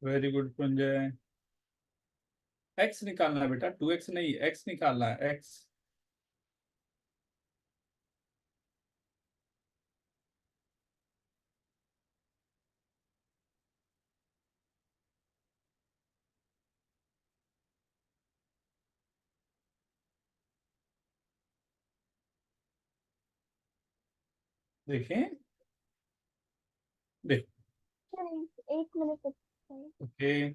Very good Sanjay. X निकालना है बेटा, 2x नहीं, एक्स निकालना है, एक्स। देखें, देख। सर एक मिनट सर। ओके,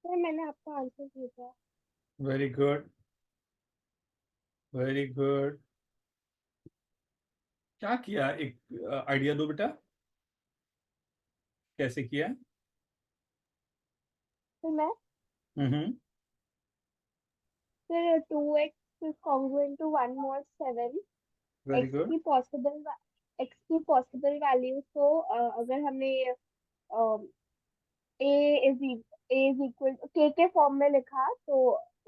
सर मैंने आपका आंसर भेजा। Very good, very good. क्या किया, एक आइडिया दो बेटा, कैसे किया? सर मैं हम्म। Sir 2x is congruent to 1 mod 7। Very x good. की पॉसिबल वैल्यू को अगर हमने a इज इक्वल k के फॉर्म में लिखा तो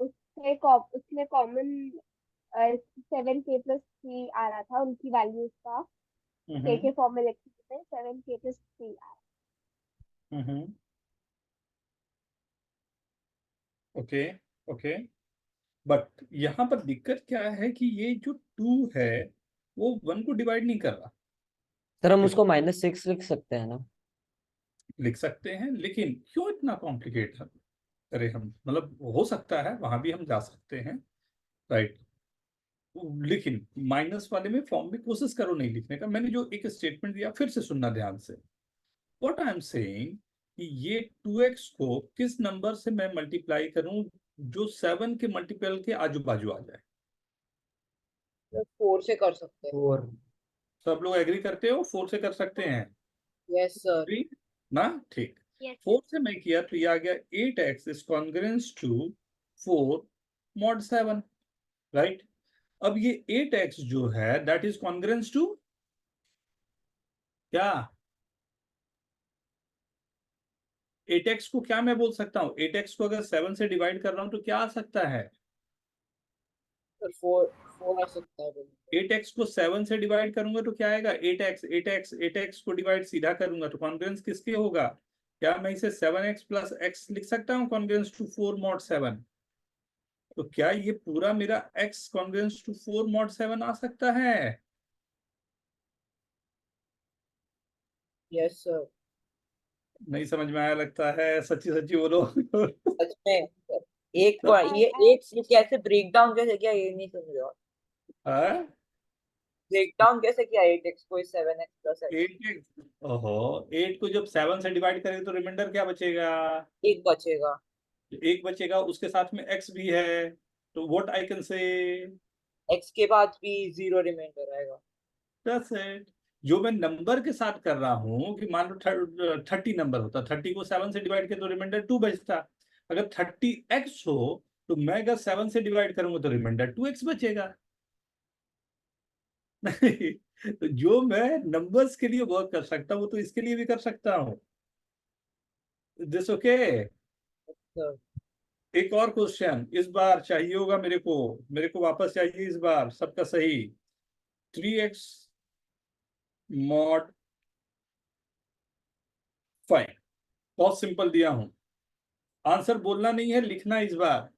उसमें कॉमन 7k+3 आ रहा था उनकी वैल्यूज का। k के फॉर्म में लिखने पे 7k+3 आ हम्म। Okay, okay. बट यहाँ पर दिक्कत क्या है कि ये जो 2 है वो 1 को डिवाइड नहीं कर रहा। सर हम उसको -6 लिख सकते हैं ना? लिख सकते हैं, लेकिन क्यों इतना कॉम्प्लिकेट करें हम? मतलब हो सकता है वहां भी हम जा सकते हैं, राइट। लेकिन माइनस वाले में फॉर्म में कोशिश करो नहीं लिखने का। मैंने जो एक स्टेटमेंट दिया फिर से सुनना ध्यान से। व्हाट आई एम सेइंग कि ये 2x को किस नंबर से मैं मल्टीप्लाई करूं जो 7 के मल्टीपल के आजू बाजू आ जाए? तो 4 से कर सकते हैं। और सब लोग एग्री करते हो 4 से कर सकते हैं? Yes sir. Agree? ना, ठीक। Yes, 4 से मैं किया तो ये आ गया 8x is congruence to 4 mod 7, right. अब ये 8x जो है दैट इज कॉन्ग्रुएंस टू क्या? 8x को क्या मैं बोल सकता हूँ? 8x को अगर 7 से डिवाइड कर रहा हूं तो क्या आ सकता है? सर 4 आ सकता है बिल्कुल। 8x को 7 से डिवाइड करूंगा तो क्या आएगा? 8x 8x 8x को डिवाइड सीधा करूंगा तो कॉन्ग्रुएंस किसके होगा? क्या मैं इसे 7x+x लिख सकता हूँ कॉन्ग्रुएंस टू 4 mod 7? तो क्या ये पूरा मेरा x कॉन्ग्रुएंस टू 4 mod 7 आ सकता है? Yes sir. नहीं समझ में आया लगता है, सच्ची सच्ची बोलो। सच में सर। एक को रहा ये है। एक कैसे ब्रेक डाउन कैसे किया ये नहीं समझा। हाँ? ब्रेक डाउन कैसे किया 8x को 7x+x। 8 ओहो, 8 को जब 7 से डिवाइड करेंगे तो रिमाइंडर क्या बचेगा? एक बचेगा। एक बचेगा, उसके साथ में x भी है। तो what I can say, x के बाद भी 0 रिमाइंडर आएगा। That's it. जो मैं नंबर के साथ कर रहा हूँ कि मान लो 30 नंबर होता, 30 को 7 से डिवाइड किया तो रिमाइंडर 2 बचता। अगर 30x हो तो मैं अगर 7 से डिवाइड करूंगा तो रिमाइंडर 2x बचेगा। नहीं, तो जो मैं नंबर्स के लिए वर्क कर सकता हूँ वो तो इसके लिए भी कर सकता हूँ। This okay. सर एक और क्वेश्चन इस बार चाहिए होगा मेरे को वापस चाहिए इस बार सबका सही। 3x mod 5। बहुत सिंपल दिया हूं, आंसर बोलना नहीं है, लिखना इस बार।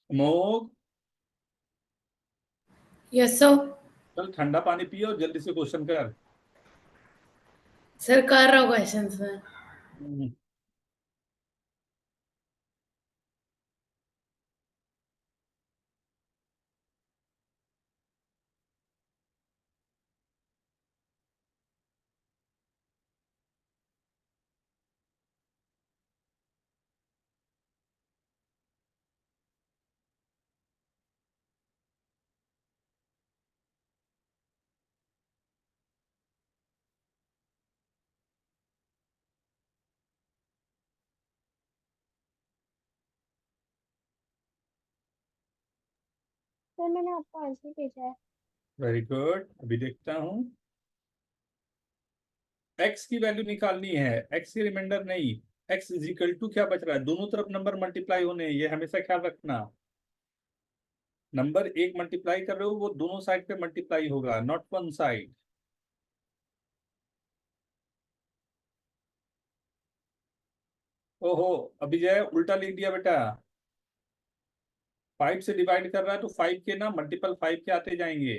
मोग, यस सर। चल ठंडा पानी पियो और जल्दी से क्वेश्चन कर। सर कर रहा हूँ क्वेश्चन सर। हम्म, सर मैंने आपको आंसर भेजा है। वेरी गुड, अभी देखता हूं। एक्स की वैल्यू निकालनी है, एक्स की रिमाइंडर नहीं। एक्स इज इक्वल टू क्या बच रहा है, दोनों तरफ नंबर मल्टीप्लाई होने हैं, ये हमेशा ख्याल रखना। नंबर एक मल्टीप्लाई कर रहे हो, वो दोनों साइड पे मल्टीप्लाई होगा, नॉट वन साइड। ओहो, अभी जो है उल्टा लिख दिया बेटा। 5 से डिवाइड कर रहा है तो 5 के ना मल्टीपल 5 के आते जाएंगे।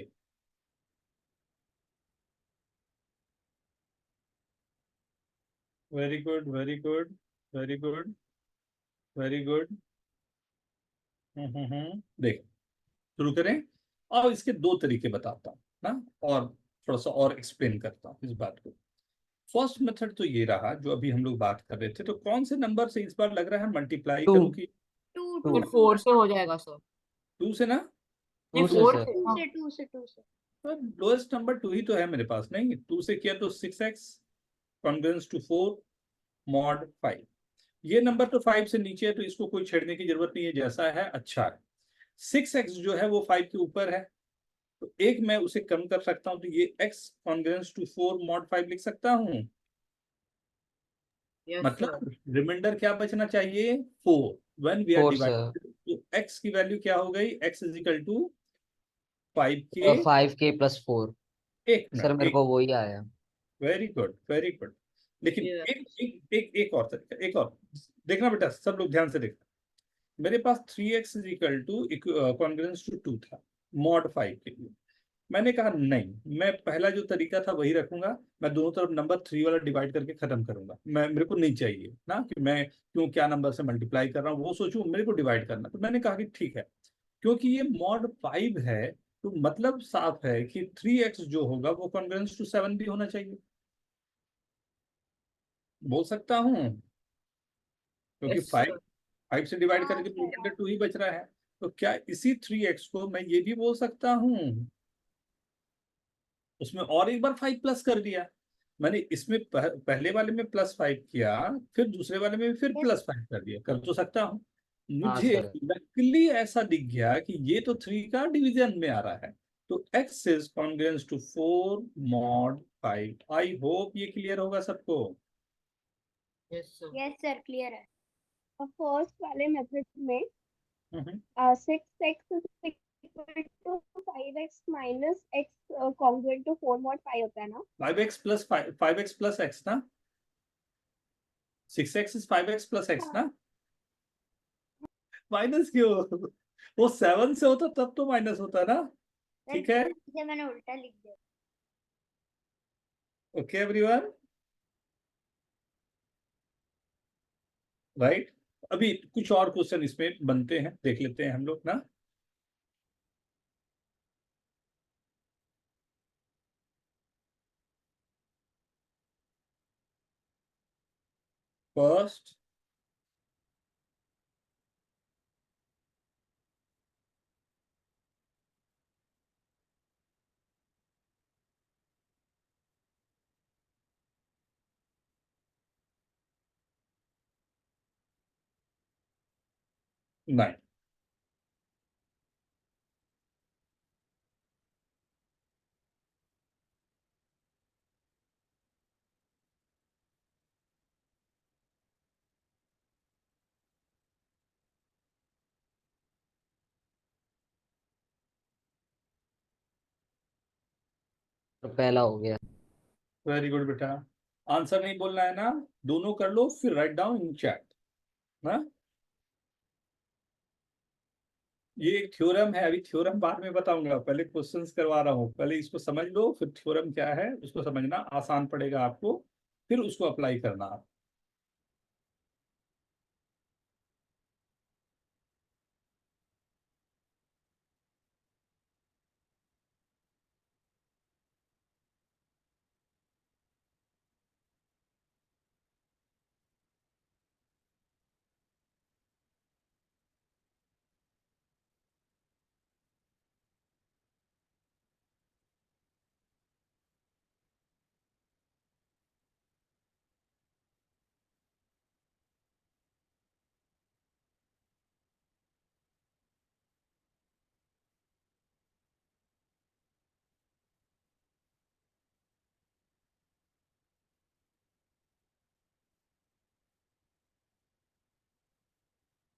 Very good, very good, very good, very good. देख, शुरू करें। और इसके दो तरीके बताता हूँ ना, और थोड़ा सा और एक्सप्लेन करता हूँ इस बात को। फर्स्ट मेथड तो ये रहा जो अभी हम लोग बात कर रहे थे, तो कौन से नंबर से इस बार लग रहा है मल्टीप्लाई टू करूँ कि टू टू टू सर 4 से हो जाएगा सर। 2 से ना? नहीं टू से 4 सर। से टू हाँ। से टू से टू से लोएस्ट नंबर 2 ही तो है मेरे पास, नहीं 2 से किया तो 6x कॉन्ग्रुएंस टू 4 मॉड 5। ये नंबर तो 5 से नीचे है तो इसको कोई छेड़ने की जरूरत नहीं है, जैसा है अच्छा है। 6x जो है वो 5 के ऊपर है, तो एक मैं उसे कम कर सकता हूं, तो ये x कॉन्ग्रुएंस टू 4 मॉड 5 लिख सकता हूं। Yes sir. मतलब रिमाइंडर क्या बचना चाहिए, 4 when we are 4 sir. Divide. तो x की वैल्यू क्या हो गई, x इज इक्वल टू 5 के 5k + 4। एक सर मिनट मेरे एक को वही आया। Very good, very good. लेकिन ये एक और तरीका, एक और देखना बेटा, सब लोग ध्यान से देखना। मेरे पास 3x is equal to congruence to 2 था मॉड 5 के लिए। मैंने कहा नहीं, मैं पहला जो तरीका था वही रखूंगा, मैं दोनों तरफ नंबर 3 वाला डिवाइड करके खत्म करूंगा। मैं, मेरे को नहीं चाहिए ना कि मैं क्यों क्या नंबर से मल्टीप्लाई कर रहा हूँ वो सोचूं, मेरे को डिवाइड करना। तो मैंने कहा कि ठीक है, क्योंकि ये मॉड 5 है तो मतलब साफ है कि 3x जो होगा वो कॉन्ग्रुएंस टू 7 भी होना चाहिए। बोल सकता हूँ, क्योंकि यस 5 सर। 5 से डिवाइड हाँ करके तो सर रिमाइंडर 2 ही बच रहा है। तो क्या इसी 3x को मैं ये भी बोल सकता हूँ, उसमें और एक बार 5 प्लस कर दिया। मैंने इसमें पहले वाले में +5 किया, फिर दूसरे वाले में फिर यस +5 कर दिया, कर तो सकता हूँ। हाँ मुझे सर। लकीली ऐसा दिख गया कि ये तो 3 का डिवीजन में आ रहा है, तो x is congruence to 4 mod 5। I hope ये क्लियर होगा सबको। Yes sir. Yes sir clear है। फर्स्ट वाले मेथड में hmm, 6x is equal to 5x minus x congruent to 4 mod 5 होता है ना? 5x plus 5x plus x ना, 6x is 5x plus x हाँ ना। माइनस क्यों, वो 7 से होता तब तो माइनस होता ना। सर ठीक है, गलती से मैंने उल्टा लिख दिया। Okay everyone, right. अभी कुछ और क्वेश्चन इसमें बनते हैं, देख लेते हैं हम लोग ना। First, nine. तो पहला हो गया। वेरी गुड बेटा। आंसर नहीं बोलना है ना, दोनों कर लो फिर राइट डाउन इन चैट ना। ये एक थ्योरम है, अभी थ्योरम बाद में बताऊंगा, पहले क्वेश्चंस करवा रहा हूँ, पहले इसको समझ लो फिर थ्योरम क्या है उसको समझना आसान पड़ेगा आपको, फिर उसको अप्लाई करना आप।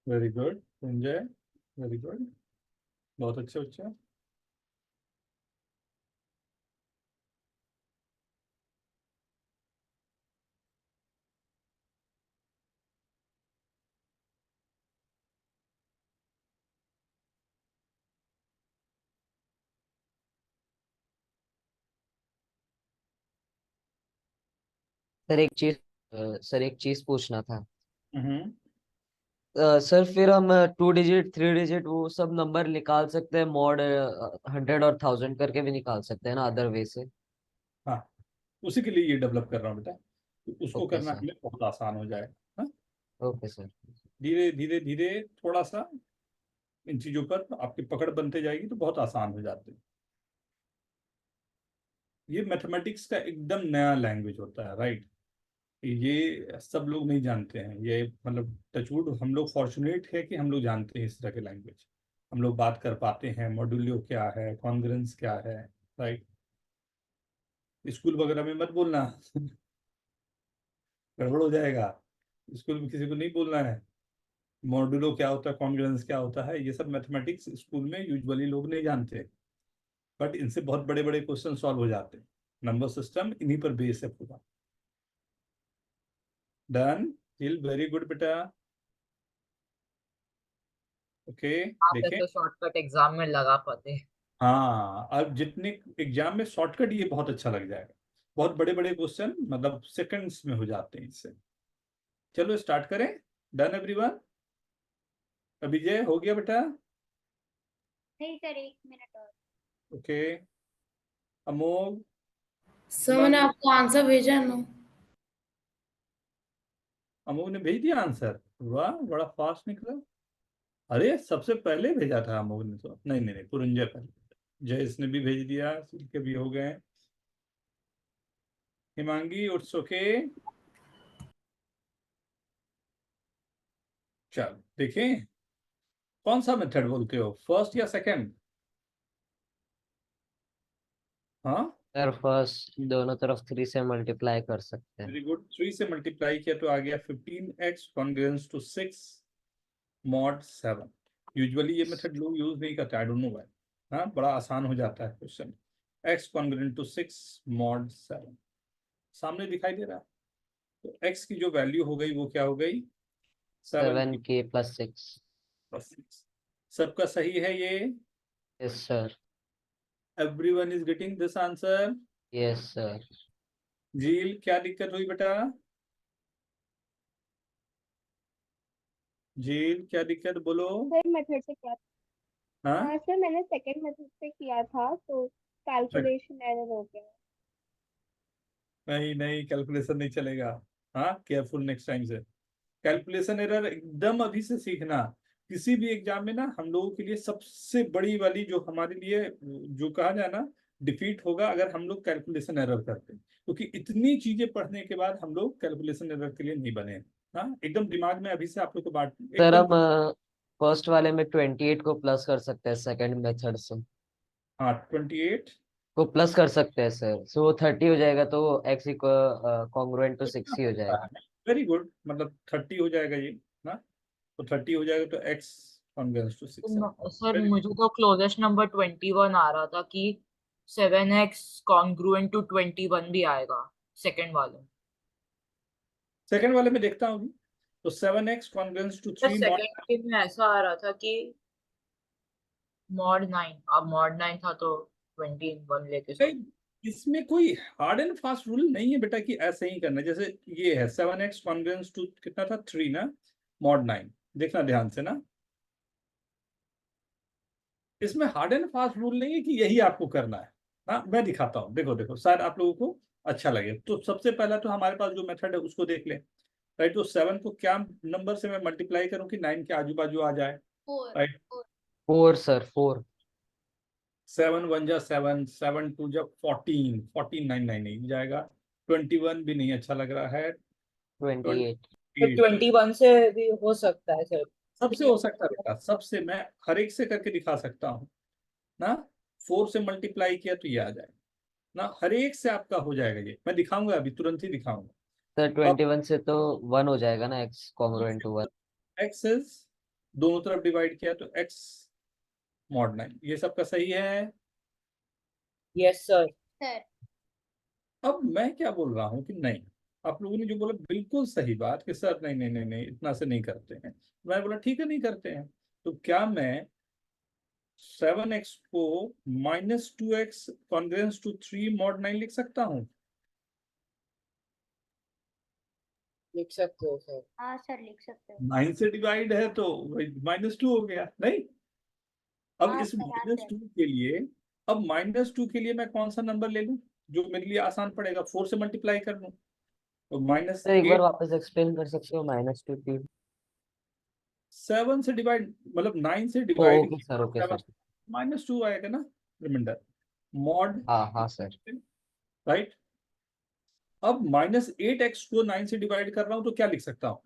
Very good Sanjay, very good, बहुत अच्छे बच्चे। सर एक चीज पूछना था। हम्म। सर फिर हम 2 डिजिट 3 डिजिट वो सब नंबर निकाल सकते हैं, मॉड 100 और 1000 करके भी निकाल सकते हैं ना अदर वे से? हाँ, उसी के लिए ये डेवलप कर रहा हूँ बेटा, तो उसको ओके करना सर। हमें बहुत आसान हो जाएगा। हाँ, ओके सर। धीरे धीरे धीरे थोड़ा सा इन चीजों पर आपकी पकड़ बनते जाएगी तो बहुत आसान हो जाते हैं। ये मैथमेटिक्स का एकदम नया लैंग्वेज होता है, राइट। ये सब लोग नहीं जानते हैं, ये मतलब टचवुड हम लोग फॉर्चुनेट है कि हम लोग जानते हैं इस तरह के लैंग्वेज, हम लोग बात कर पाते हैं। मॉड्यूलो क्या है, कॉन्ग्रेंस क्या है, राइट। स्कूल वगैरह में मत बोलना गड़बड़ हो जाएगा, स्कूल में किसी को नहीं बोलना है मॉड्यूलो क्या होता है, कॉन्ग्रेंस क्या होता है, ये सब मैथमेटिक्स स्कूल में यूजुअली लोग नहीं जानते, बट इनसे बहुत बड़े बड़े क्वेश्चन सॉल्व हो जाते हैं। नंबर सिस्टम इन्हीं पर बेस है पूरा। डन, वेरी गुड बेटा। ओके, आप देखें। ऐसे शॉर्टकट एग्जाम में लगा पाते। हाँ, अब जितने एग्जाम में शॉर्टकट ये बहुत अच्छा लग जाएगा, बहुत बड़े बड़े क्वेश्चन मतलब सेकंड्स में हो जाते हैं इससे। चलो स्टार्ट करें। डन एवरीवन, अभिजय हो गया बेटा? नहीं सर, 1 मिनट और। ओके, अमोघ, सर मैंने आपको आंसर भेजा है ना। अमोघ ने भेज दिया आंसर, वाह बड़ा फास्ट निकला। अरे सबसे पहले भेजा था अमोघ ने तो, नहीं नहीं नहीं, पुरंजय पहले, जयेश ने भी भेज दिया, के भी हो गए। Himangi it's okay. चल देखें, कौन सा मेथड बोलते हो, फर्स्ट या सेकंड? हाँ, सर फर्स्ट दोनों तरफ 3 से मल्टीप्लाई कर सकते हैं। वेरी गुड, 3 से मल्टीप्लाई किया तो आ गया 15x congruence to 6 mod 7। Usually ये मेथड लोग यूज नहीं करते, आई डोंट नो व्हाई। हाँ, बड़ा आसान हो जाता है question. x congruent to 6 mod 7 सामने दिखाई दे रहा है, तो x की जो वैल्यू हो गई वो क्या हो गई, 7k + 6। प्लस 6। सबका सही है ये? Yes sir. Everyone is getting this answer? Yes sir. झील क्या दिक्कत हुई बेटा? झील क्या दिक्कत बोलो? सर मेथड से किया था। हाँ, हाँ सर, मैंने सेकंड मेथड से किया था तो कैलकुलेशन एरर हो गया। नहीं नहीं, कैलकुलेशन नहीं चलेगा। हाँ, केयरफुल नेक्स्ट टाइम से। कैलकुलेशन एरर एकदम अभी से सीखना। किसी भी एग्जाम में ना हम लोगों के लिए सबसे बड़ी वाली जो हमारे लिए जो कहा जाए ना डिफीट होगा अगर हम लोग कैलकुलेशन एरर करते हैं, क्योंकि इतनी चीजें पढ़ने के बाद हम लोग कैलकुलेशन एरर के लिए नहीं बने हैं। हाँ, एकदम दिमाग में अभी से आप लोग को बात सर एकदम। हम फर्स्ट वाले में 28 को प्लस कर सकते हैं, सेकंड मेथड से हाँ, 28। को प्लस कर सकते हैं सर, सो वो 30 हो जाएगा तो x कॉन्ग्रुएंट टू 6 ही हो जाएगा। वेरी गुड, मतलब 30 हो जाएगा ये ना, तो 30 हो जाएगा तो x कॉन्ग्रुएंस टू 6 है। सर वेरी मुझे तो क्लोजेस्ट नंबर 21 आ रहा था कि 7x कॉन्ग्रुएंट टू 21 भी आएगा सेकंड वाले। सेकंड वाले में देखता हूँ। तो 7x congruence to 3 mod. Second के में ऐसा आ रहा था कि मॉड 9, अब मॉड 9 था तो 21 लेके सब। इसमें कोई हार्ड एंड फास्ट रूल नहीं है बेटा कि ऐसे ही करना है। जैसे ये है 7x कॉन्ग्रुएंस टू कितना था 3 ना, मॉड 9। देखना ध्यान से ना, इसमें हार्ड एंड फास्ट रूल नहीं है कि यही आपको करना है। हाँ मैं दिखाता हूँ, देखो देखो शायद आप लोगों को अच्छा लगे। तो सबसे पहला तो हमारे पास जो मेथड है उसको देख ले। राइट, तो 7 को क्या नंबर से मैं मल्टीप्लाई करूं कि 9 के आजू बाजू आ जाए। 4 राइट, 4 सर, 4। 7 1 जा 7, 7 2 जा 14, 14 9 9 नहीं जाएगा। 21 भी नहीं अच्छा लग रहा है। 28। तो 28 21 से भी हो सकता है सर। सबसे हो सकता है बेटा, सबसे मैं हर एक से करके दिखा सकता हूँ ना। 4 से मल्टीप्लाई किया तो ये आ जाएगा ना, हर एक से आपका हो जाएगा। ये मैं दिखाऊंगा, अभी तुरंत ही दिखाऊंगा। सर अब 21 से तो 1 हो जाएगा ना, x congruent to 1। X is दोनों तरफ डिवाइड किया तो एक्स मॉड 9, ये सबका सही है। Yes sir. सर। अब मैं क्या बोल रहा हूँ कि नहीं, आप लोगों ने जो बोला बिल्कुल सही बात कि सर नहीं नहीं नहीं नहीं इतना से नहीं करते हैं। मैं बोला ठीक है नहीं करते हैं। तो क्या मैं 7x को -2x कॉन्ग्रुएंस टू 3 मॉड 9 लिख सकता हूँ? लिख सकते हो सर। हाँ सर लिख सकते हो। 9 से डिवाइड है तो -2 हो गया नहीं। अब हाँ इस सर हाँ -2 सर। के लिए, अब -2 के लिए मैं कौन सा नंबर ले लूं जो मेरे लिए आसान पड़ेगा? 4 से मल्टीप्लाई कर लूं तो सर एक बार -8। वापस एक्सप्लेन कर सकते हो, -2 3। 7 से डिवाइड मतलब 9 से oh divide okay sir, okay किया, सर। -2 आएगा ना रिमाइंडर, मॉड। हाँ हाँ सर। राइट, अब -8x को 9 से डिवाइड कर रहा हूं तो क्या लिख सकता हूं?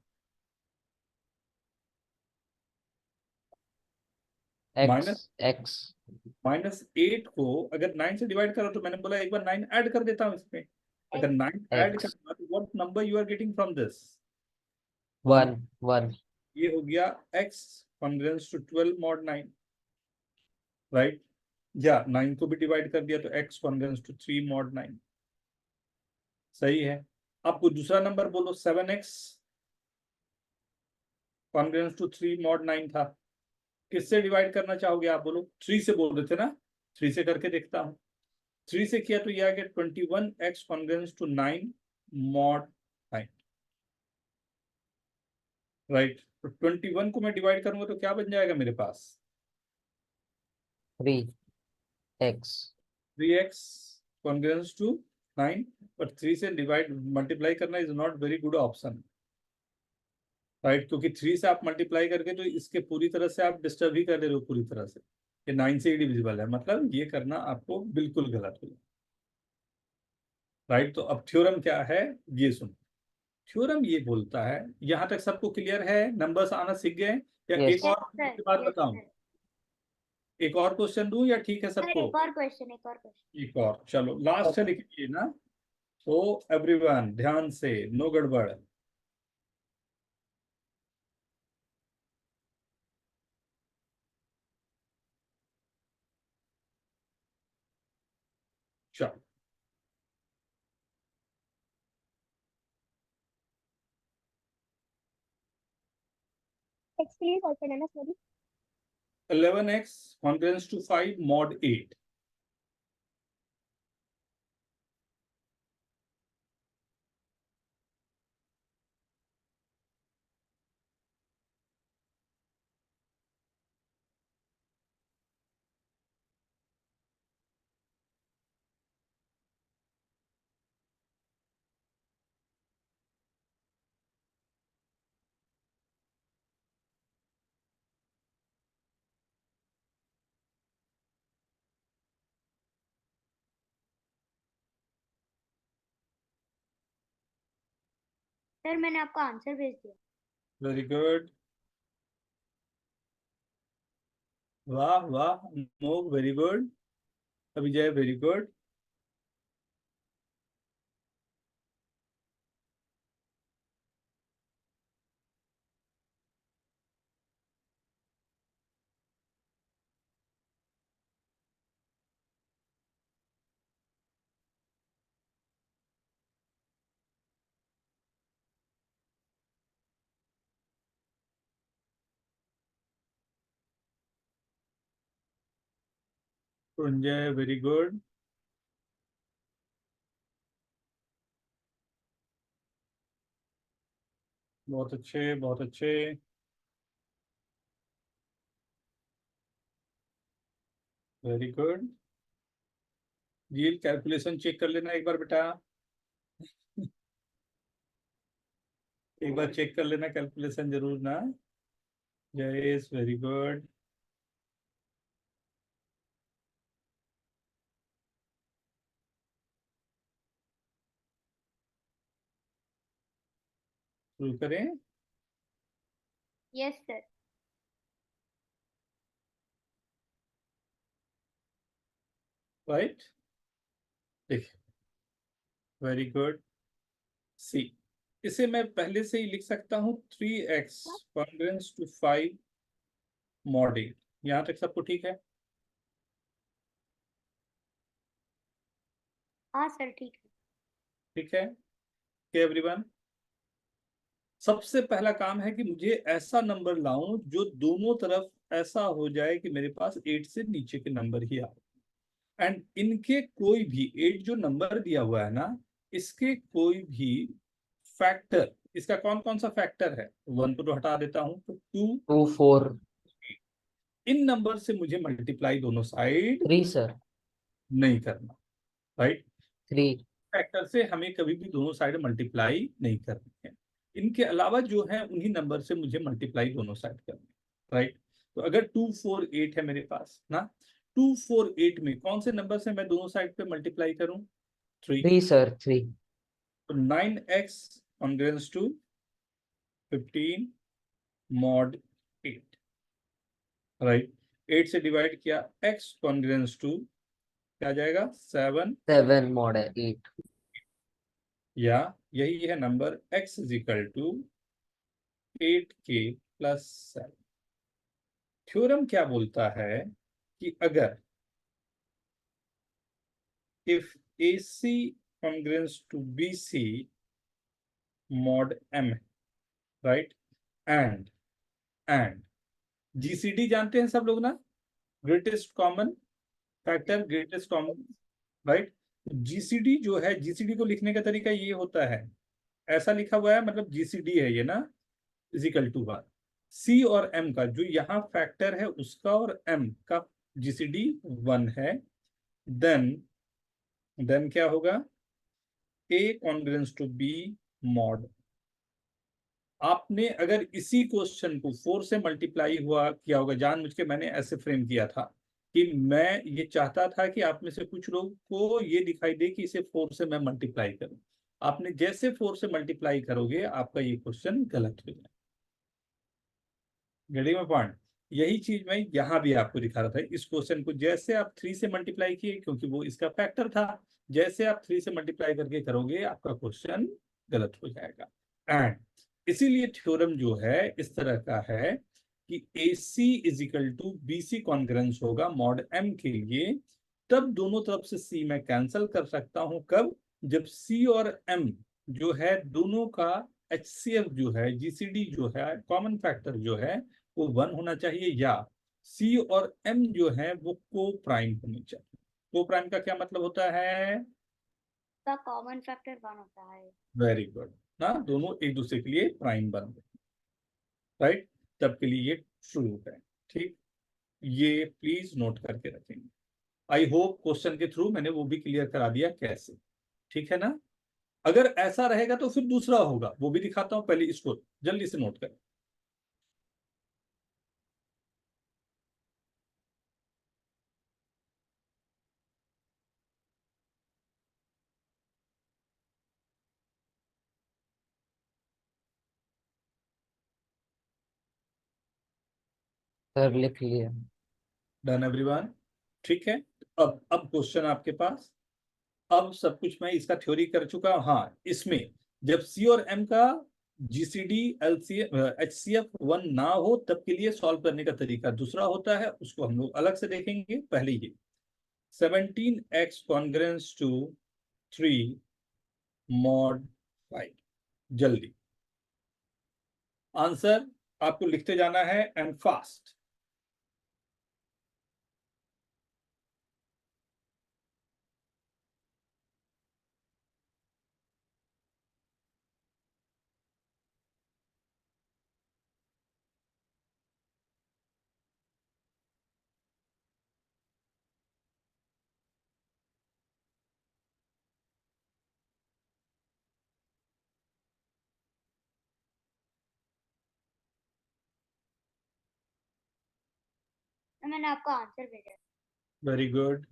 Minus x। -8 को अगर 9 से डिवाइड करो तो मैंने बोला एक बार 9 ऐड कर देता हूं इसमें। अगर 9 ऐड x करना तो what number you are getting from this? 1 1। ये हो गया x congruence to 12 mod 9। Right, या 9 को भी डिवाइड कर दिया तो x कॉन्ग्रुएंस टू 3 मॉड 9। सही है। आपको दूसरा नंबर बोलो, 7x कॉन्ग्रुएंस टू 3 मॉड 9 था, किससे डिवाइड करना चाहोगे आप बोलो? 3 से बोल रहे थे ना, 3 से करके देखता हूँ। 3 से किया तो ये आ गया 21x congruence to 9 mod 9। Right, तो 21 को मैं डिवाइड करूंगा तो क्या बन जाएगा मेरे पास? 3x। 3x congruence to 9। But 3 से डिवाइड मल्टीप्लाई करना is not very good option. Right, क्योंकि 3 से आप मल्टीप्लाई करके तो इसके पूरी तरह से आप डिस्टर्ब ही कर ले रहे हो पूरी तरह से। ये 9 से ही डिविजिबल है, मतलब ये करना आपको बिल्कुल गलत होगा। राइट, तो अब थ्योरम क्या है ये सुनो। थ्योरम ये बोलता है, यहां तक सबको क्लियर है? नंबर्स आना सीख गए या एक यस। और सर के बाद यस बताऊं? सर। एक और क्वेश्चन दूं या ठीक है सर सबको? एक और क्वेश्चन एक और क्वेश्चन। एक और, चलो लास्ट है लिखिए ना। तो एवरीवन ध्यान से, नो गड़बड़। चलो, x के लिए क्वेश्चन है ना sorry. 11x congruence to 5 mod 8। Sir मैंने आपको आंसर भेज दिया। वेरी गुड, वाह वाह, no very good, Abhijay very good. Sanjay very good. बहुत अच्छे, बहुत अच्छे। Very good. जी कैलकुलेशन चेक कर लेना एक बार बेटा, एक बार चेक कर लेना कैलकुलेशन जरूर ना। Jayesh very good. शुरू करें। Yes, sir. राइट, देखिए वेरी गुड। सी, इसे मैं पहले से ही लिख सकता हूँ 3x कॉन्ग्रुएंस टू 5 मॉड 8। यहाँ तक सबको ठीक है? हाँ सर, ठीक है। ठीक है एवरीवन। सबसे पहला काम है कि मुझे ऐसा नंबर लाऊं जो दोनों तरफ ऐसा हो जाए कि मेरे पास 8 से नीचे के नंबर ही आए, एंड इनके कोई भी 8 जो नंबर दिया हुआ है ना, इसके कोई भी फैक्टर, इसका कौन कौन सा फैक्टर है, 1 को तो हटा देता हूं, तो 2, 2 4 इन नंबर से मुझे मल्टीप्लाई दोनों साइड 3 सर, नहीं करना। राइट, 3। फैक्टर से हमें कभी भी दोनों साइड मल्टीप्लाई नहीं करनी है। इनके अलावा जो है उन्हीं नंबर से मुझे मल्टीप्लाई दोनों साइड करनी है। राइट, तो अगर 2 4 8 है मेरे पास ना, 2 4 8 में कौन से नंबर से मैं दोनों साइड पे मल्टीप्लाई करूं? 3। 3 सर, 3। तो 9x congruence to 15 mod 8। Right, 8 से डिवाइड किया, x कॉन्ग्रुएंस टू क्या आ जाएगा 7, 7 मॉड है 8। या यही है number x is equal to 8k plus 7। Theorem क्या बोलता है कि अगर if AC congruence to BC mod M, right, and GCD जानते हैं सब लोग ना, greatest common factor, greatest common, right. GCD जो है, GCD को लिखने का तरीका ये होता है, ऐसा लिखा हुआ है, मतलब GCD है ये ना, is equal to one, C और M का जो यहाँ फैक्टर है उसका और M का GCD 1 है, देन क्या होगा, A congruence to B mod. आपने अगर इसी क्वेश्चन को 4 से मल्टीप्लाई हुआ किया होगा, जानबूझ के मैंने ऐसे फ्रेम किया था कि मैं ये चाहता था कि आप में से कुछ लोग को ये दिखाई दे कि इसे 4 से मैं मल्टीप्लाई करूं। आपने जैसे 4 से मल्टीप्लाई करोगे आपका ये क्वेश्चन गलत हो जाए। Getting my point? यही चीज मैं यहाँ भी आपको दिखा रहा था, इस क्वेश्चन को जैसे आप 3 से मल्टीप्लाई किए क्योंकि वो इसका फैक्टर था, जैसे आप 3 से मल्टीप्लाई करके करोगे आपका क्वेश्चन गलत हो जाएगा। एंड इसीलिए थ्योरम जो है इस तरह का है कि AC is equal to BC congruence होगा मॉड M के लिए, तब दोनों तरफ से C मैं कैंसिल कर सकता हूं। कब? जब C और M जो है दोनों का HCF जो है, GCD जो है, कॉमन फैक्टर जो है वो 1 होना चाहिए, या C और M जो है वो को प्राइम होनी चाहिए। को प्राइम का क्या मतलब होता है? का कॉमन फैक्टर 1 होता है। वेरी गुड ना, दोनों एक दूसरे के लिए प्राइम बन गए, राइट, तब के लिए ये ट्रू है। ठीक, ये प्लीज नोट करके रखेंगे। आई होप क्वेश्चन के थ्रू मैंने वो भी क्लियर करा दिया कैसे, ठीक है ना। अगर ऐसा रहेगा तो फिर दूसरा होगा, वो भी दिखाता हूं, पहले इसको जल्दी से नोट करें। सर लिख लिया। डन एवरीवन, ठीक है। अब क्वेश्चन आपके पास, अब सब कुछ मैं इसका थ्योरी कर चुका हूं। हाँ, इसमें जब C और M का GCD LCF HCF 1 ना हो तब के लिए सॉल्व करने का तरीका दूसरा होता है, उसको हम लोग अलग से देखेंगे। पहले ये 17x कॉन्ग्रुएंस टू 3 मॉड 5, जल्दी आंसर आपको लिखते जाना है एंड फास्ट। मैंने आपको आंसर भेजा। Very good,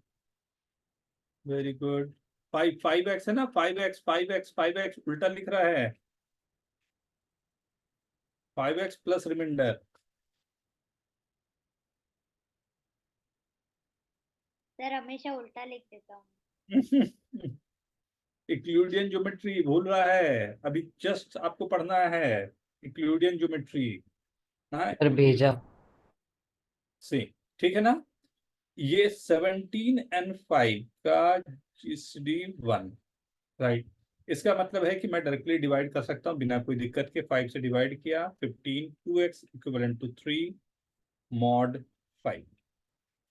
very good. 5x है ना, 5x उल्टा लिख रहा है, 5x प्लस रिमाइंडर। सर हमेशा उल्टा लिख देता हूँ। इक्लूडियन ज्योमेट्री भूल रहा है, अभी जस्ट आपको पढ़ना है इक्लूडियन ज्योमेट्री। हाँ, सर भेजा। से ठीक है ना। ये 17 and 5 का GCD 1, राइट। इसका मतलब है कि मैं डायरेक्टली डिवाइड कर सकता हूँ बिना कोई दिक्कत के। 5 से डिवाइड किया, 15, 2x इक्विवेलेंट टू 3 मॉड 5।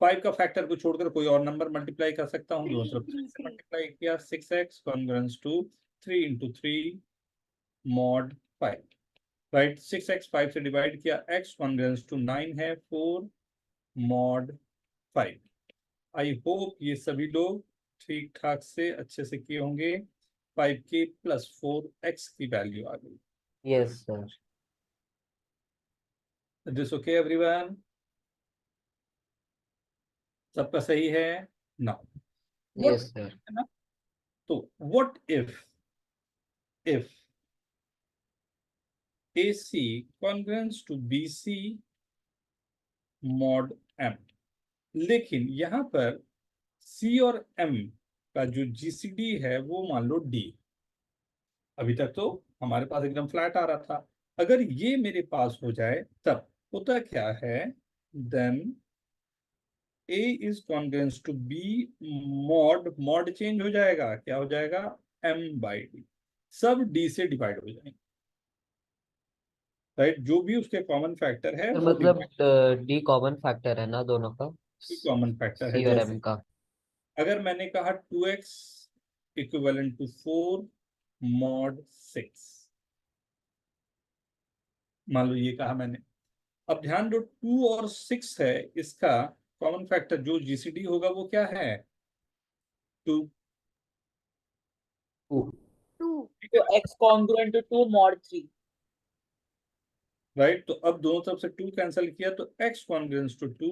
5 का फैक्टर को छोड़कर कोई और नंबर मल्टीप्लाई कर सकता हूँ, दोनों तरफ 3 से मल्टीप्लाई किया, 6x congruence to 3 into 3 mod 5, right. 6x 5 से डिवाइड किया, x कॉन्ग्रुएंस टू 9 है, 4 मॉड 5। आई होप ये सभी लोग ठीक ठाक से अच्छे से किए होंगे। 5k प्लस 4x की वैल्यू आ गई। Yes sir. This okay everyone? सबका सही है ना? Yes sir. तो what if AC congruence to BC mod M, लेकिन यहां पर C और M का जो GCD है वो मान लो D। अभी तक तो हमारे पास एकदम फ्लैट आ रहा था। अगर ये मेरे पास हो जाए तब होता क्या है, then A is congruence to B mod change हो जाएगा, क्या हो जाएगा, M/D, सब D से डिवाइड हो जाएंगे, राइट। जो भी उसके कॉमन फैक्टर है सर वो मतलब डी कॉमन फैक्टर है ना दोनों का, कॉमन फैक्टर है। सी और जैसे एम का। अगर मैंने कहा 2x इक्विवेलेंट टू 4 मॉड 6, मान लो ये कहा मैंने। अब ध्यान दो, 2 और 6 है, इसका कॉमन फैक्टर जो GCD होगा वो क्या है, 2। 2। तो x congruent to 2 mod 3। Right. तो अब दोनों तरफ से 2 कैंसिल किया तो x कॉन्ग्रुएंस टू 2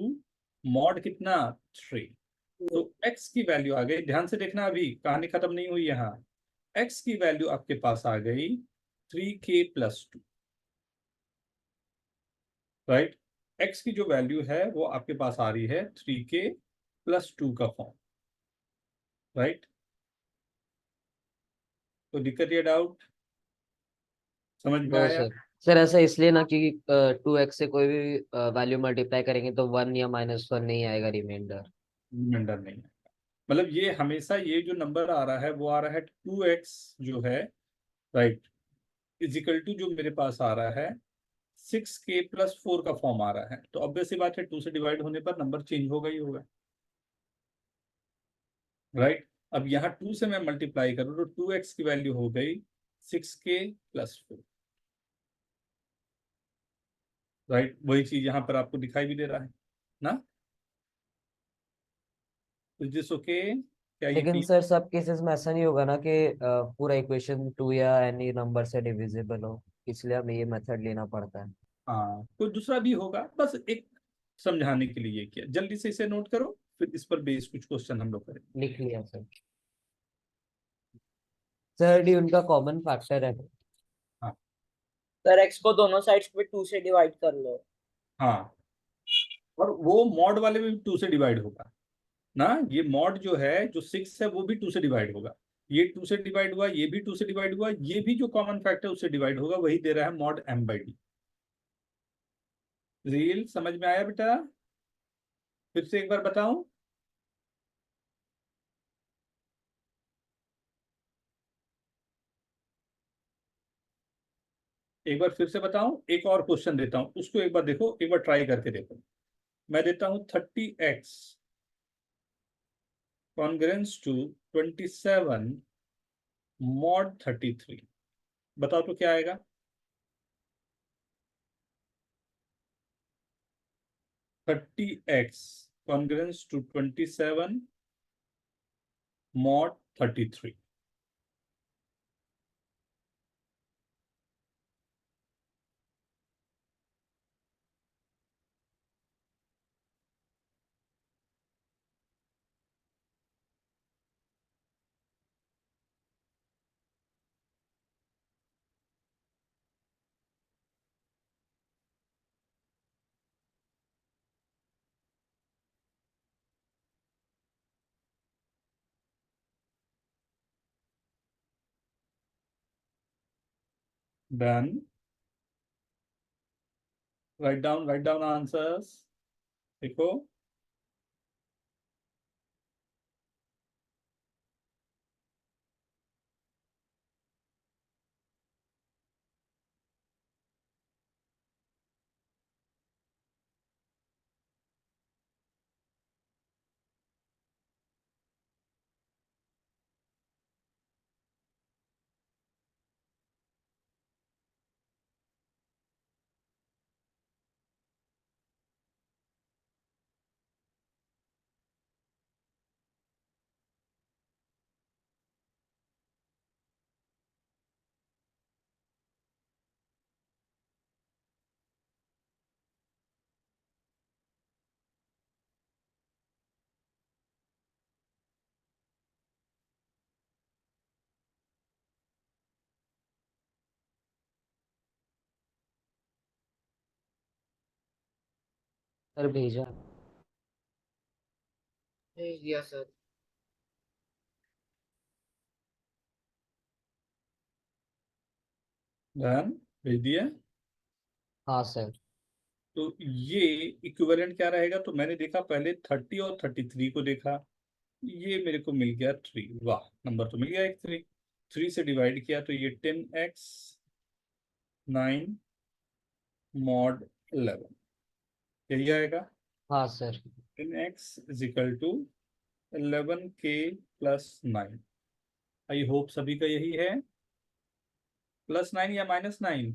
मॉड कितना, 3। तो x की वैल्यू आ गई, ध्यान से देखना, अभी कहानी खत्म नहीं हुई यहाँ। x की वैल्यू आपके पास आ गई 3k प्लस 2, राइट। x की जो वैल्यू है वो आपके पास आ रही है 3k प्लस 2 का फॉर्म, राइट। तो दिक्कत या डाउट समझ में नो आया? सर। सर ऐसा इसलिए ना कि 2x से कोई भी वैल्यू मल्टीप्लाई करेंगे तो 1 या -1 नहीं आएगा रिमाइंडर। रिमाइंडर नहीं है, मतलब ये हमेशा ये जो नंबर आ रहा है वो आ रहा है 2x जो है, राइट, इजिकल टू जो मेरे पास आ रहा है 6k प्लस 4 का फॉर्म आ रहा है। तो ऑब्वियस सी बात है 2 से डिवाइड होने पर नंबर चेंज होगा ही होगा, राइट। अब यहाँ 2 से मैं मल्टीप्लाई करूँ तो 2x की वैल्यू हो गई 6k प्लस 4, राइट। वही चीज यहाँ पर आपको दिखाई भी दे रहा है ना। Is this okay? क्या ये लेकिन क्लियर? सर सब केसेस में ऐसा नहीं होगा ना कि पूरा इक्वेशन 2 या एनी नंबर से डिविजिबल हो, इसलिए हमें ये मेथड लेना पड़ता है। हाँ, कोई दूसरा भी होगा, बस एक समझाने के लिए किया। जल्दी से इसे नोट करो, फिर इस पर बेस कुछ क्वेश्चन हम लोग करेंगे। लिख लिया सर। सर डी उनका कॉमन फैक्टर है। हाँ सर x को दोनों साइड्स पे 2 से डिवाइड कर लो। हाँ, और वो मॉड वाले में भी 2 से डिवाइड होगा ना। ये मॉड जो है, जो 6 है, वो भी 2 से डिवाइड होगा। ये 2 से डिवाइड हुआ, ये भी 2 से डिवाइड हुआ, ये भी जो कॉमन फैक्टर उससे डिवाइड होगा, वही दे रहा है मॉड M/D। रील समझ में आया बेटा? फिर से एक बार बताऊं? एक बार फिर से बताऊं, एक और क्वेश्चन देता हूं, उसको एक बार देखो, एक बार ट्राई करके देखो। मैं देता हूं 30x कॉन्ग्रुएंस टू 27 मॉड 33, बताओ तो क्या आएगा। 30x congruence to 27 mod 33। Done. Write down answers. देखो सर भेजा। भेज दिया सर। डन, भेज दिया। हाँ सर। तो ये इक्विवेलेंट क्या रहेगा? तो मैंने देखा पहले 30 और 33 को देखा, ये मेरे को मिल गया 3। वाह, नंबर तो मिल गया एक 3। 3 से डिवाइड किया तो ये 10x 9 मॉड 11, यही आएगा। हाँ sir. 10x is equal to 11k plus 9। I hope सभी का यही है, +9 या -9।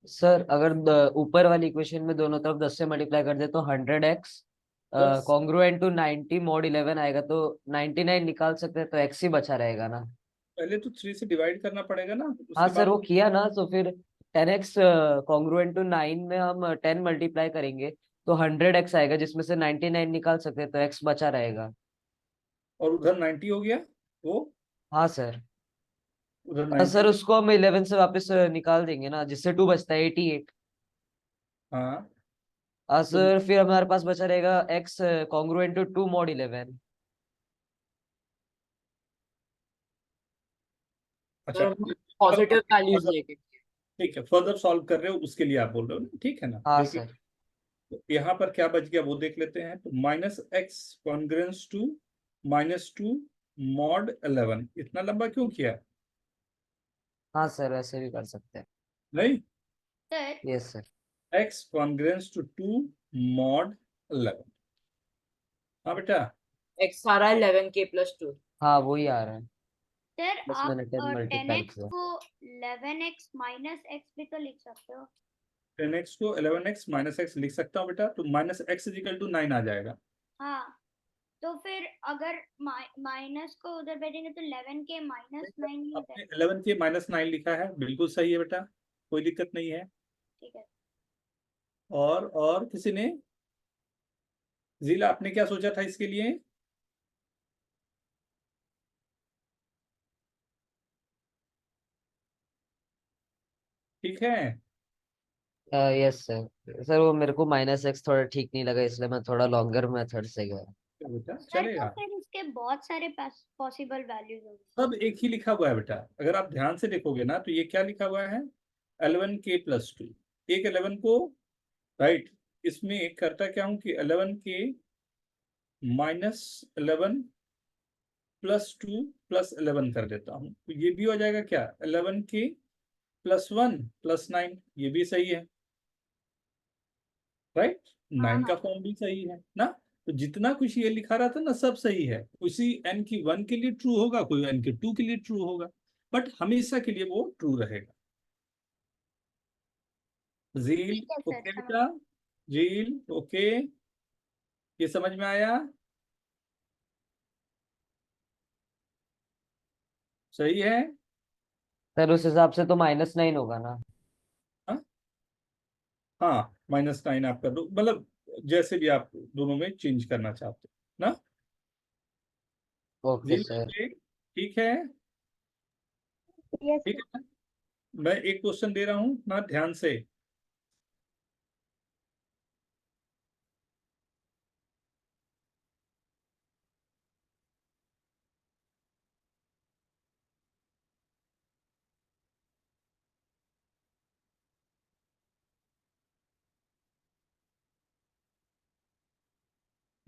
सर अगर ऊपर वाली इक्वेशन में दोनों तरफ 10 से मल्टीप्लाई कर दे तो 100x बस कॉन्ग्रुएंट टू 90 मॉड 11 आएगा, तो 99 निकाल सकते हैं, तो x ही बचा रहेगा ना। पहले तो 3 से डिवाइड करना पड़ेगा ना, हाँ उसके सर, बाद वो किया ना, तो फिर 10x कॉन्ग्रुएंट टू 9 में हम 10 मल्टीप्लाई करेंगे तो 100x आएगा, जिसमें से 99 निकाल सकते हैं, तो x बचा रहेगा। और उधर 90 हो गया, वो हाँ सर। उधर हाँ 90 सर, हो उसको हम 11 से वापस निकाल देंगे ना, जिससे 2 बचता है 88। गया। हाँ, हाँ तो सर, फिर हमारे पास बचा रहेगा x कॉन्ग्रुएंट टू 2 मॉड 11। अच्छा, सर पॉजिटिव वैल्यूज लेके। ठीक है, फर्दर सॉल्व कर रहे हो उसके लिए आप बोल रहे हो ना, ठीक है ना। हाँ देखिए सर। तो यहाँ पर क्या बच गया वो देख लेते हैं। तो -x कॉन्ग्रुएंस टू -2 मॉड 11, इतना लंबा क्यों किया? हाँ सर, वैसे भी कर सकते हैं। नहीं, sir yes sir. x congruence to 2 mod 11। हाँ बेटा, x सारा 11k+2। हाँ वही आ रहा है, सर बस आप मैंने 10 टेन मल्टीप्लाई एक्स किया। को 11x माइनस एक्स भी तो लिख सकते हो। 10x को 11x -x लिख सकता हूँ बेटा, तो -x इज इक्वल टू 9 आ जाएगा। हाँ, तो फिर अगर माइनस को उधर भेजेंगे तो 11k माइनस 9 ही इधर। आपने 11 के -9 लिखा है, बिल्कुल सही है बेटा, कोई दिक्कत नहीं है। ठीक है। और किसी ने, जीला आपने क्या सोचा था इसके लिए? ठीक है यस सर। सर वो मेरे को -x थोड़ा ठीक नहीं लगा, इसलिए मैं थोड़ा लॉन्गर मेथड से गया। बेटा, सर तो चलेगा। फिर इसके बहुत सारे पॉसिबल वैल्यूज होंगे। सब एक ही लिखा हुआ है बेटा, अगर आप ध्यान से देखोगे ना तो ये क्या लिखा हुआ है, 11k+2। एक 11 को, राइट, इसमें एक करता क्या हूं कि 11k -11 +2 +11 कर देता हूं, तो ये भी हो जाएगा क्या, 11k +1 +9, ये भी सही है, राइट। हाँ 9 का हाँ। फॉर्म भी सही है ना। तो जितना कुछ ये लिखा रहा था ना सब सही है, उसी n की 1 के लिए ट्रू होगा, कोई n के 2 के लिए ट्रू होगा, बट हमेशा के लिए वो ट्रू रहेगा। जील ठीक है सर, ओके समझ। बेटा, जील ओके, ये समझ में आया? सही है। सर उस हिसाब से तो -9 होगा ना। हाँ हाँ, -9 आप कर दो, मतलब जैसे भी आप दोनों में चेंज करना चाहते हो ना। ओके जील सर। ओके, ठीक है। यस ठीक है ना? मैं एक क्वेश्चन दे रहा हूँ ना, ध्यान से।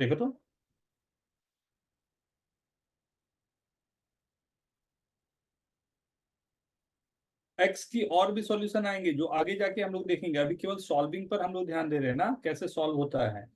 देखो तो, एक्स की और भी सॉल्यूशन आएंगे जो आगे जाके हम लोग देखेंगे, अभी केवल सॉल्विंग पर हम लोग ध्यान दे रहे हैं ना, कैसे सॉल्व होता है।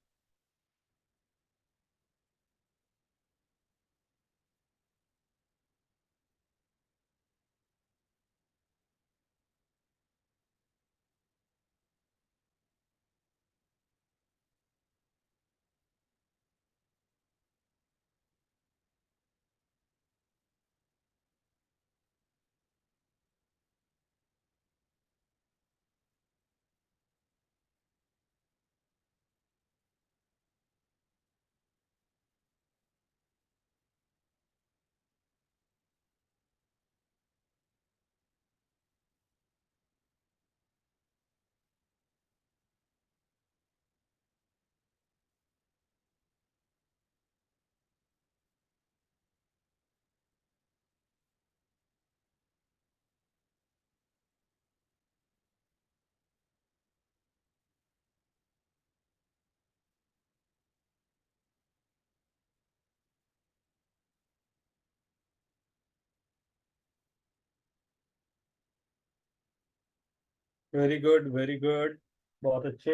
वेरी गुड, वेरी गुड, बहुत अच्छे।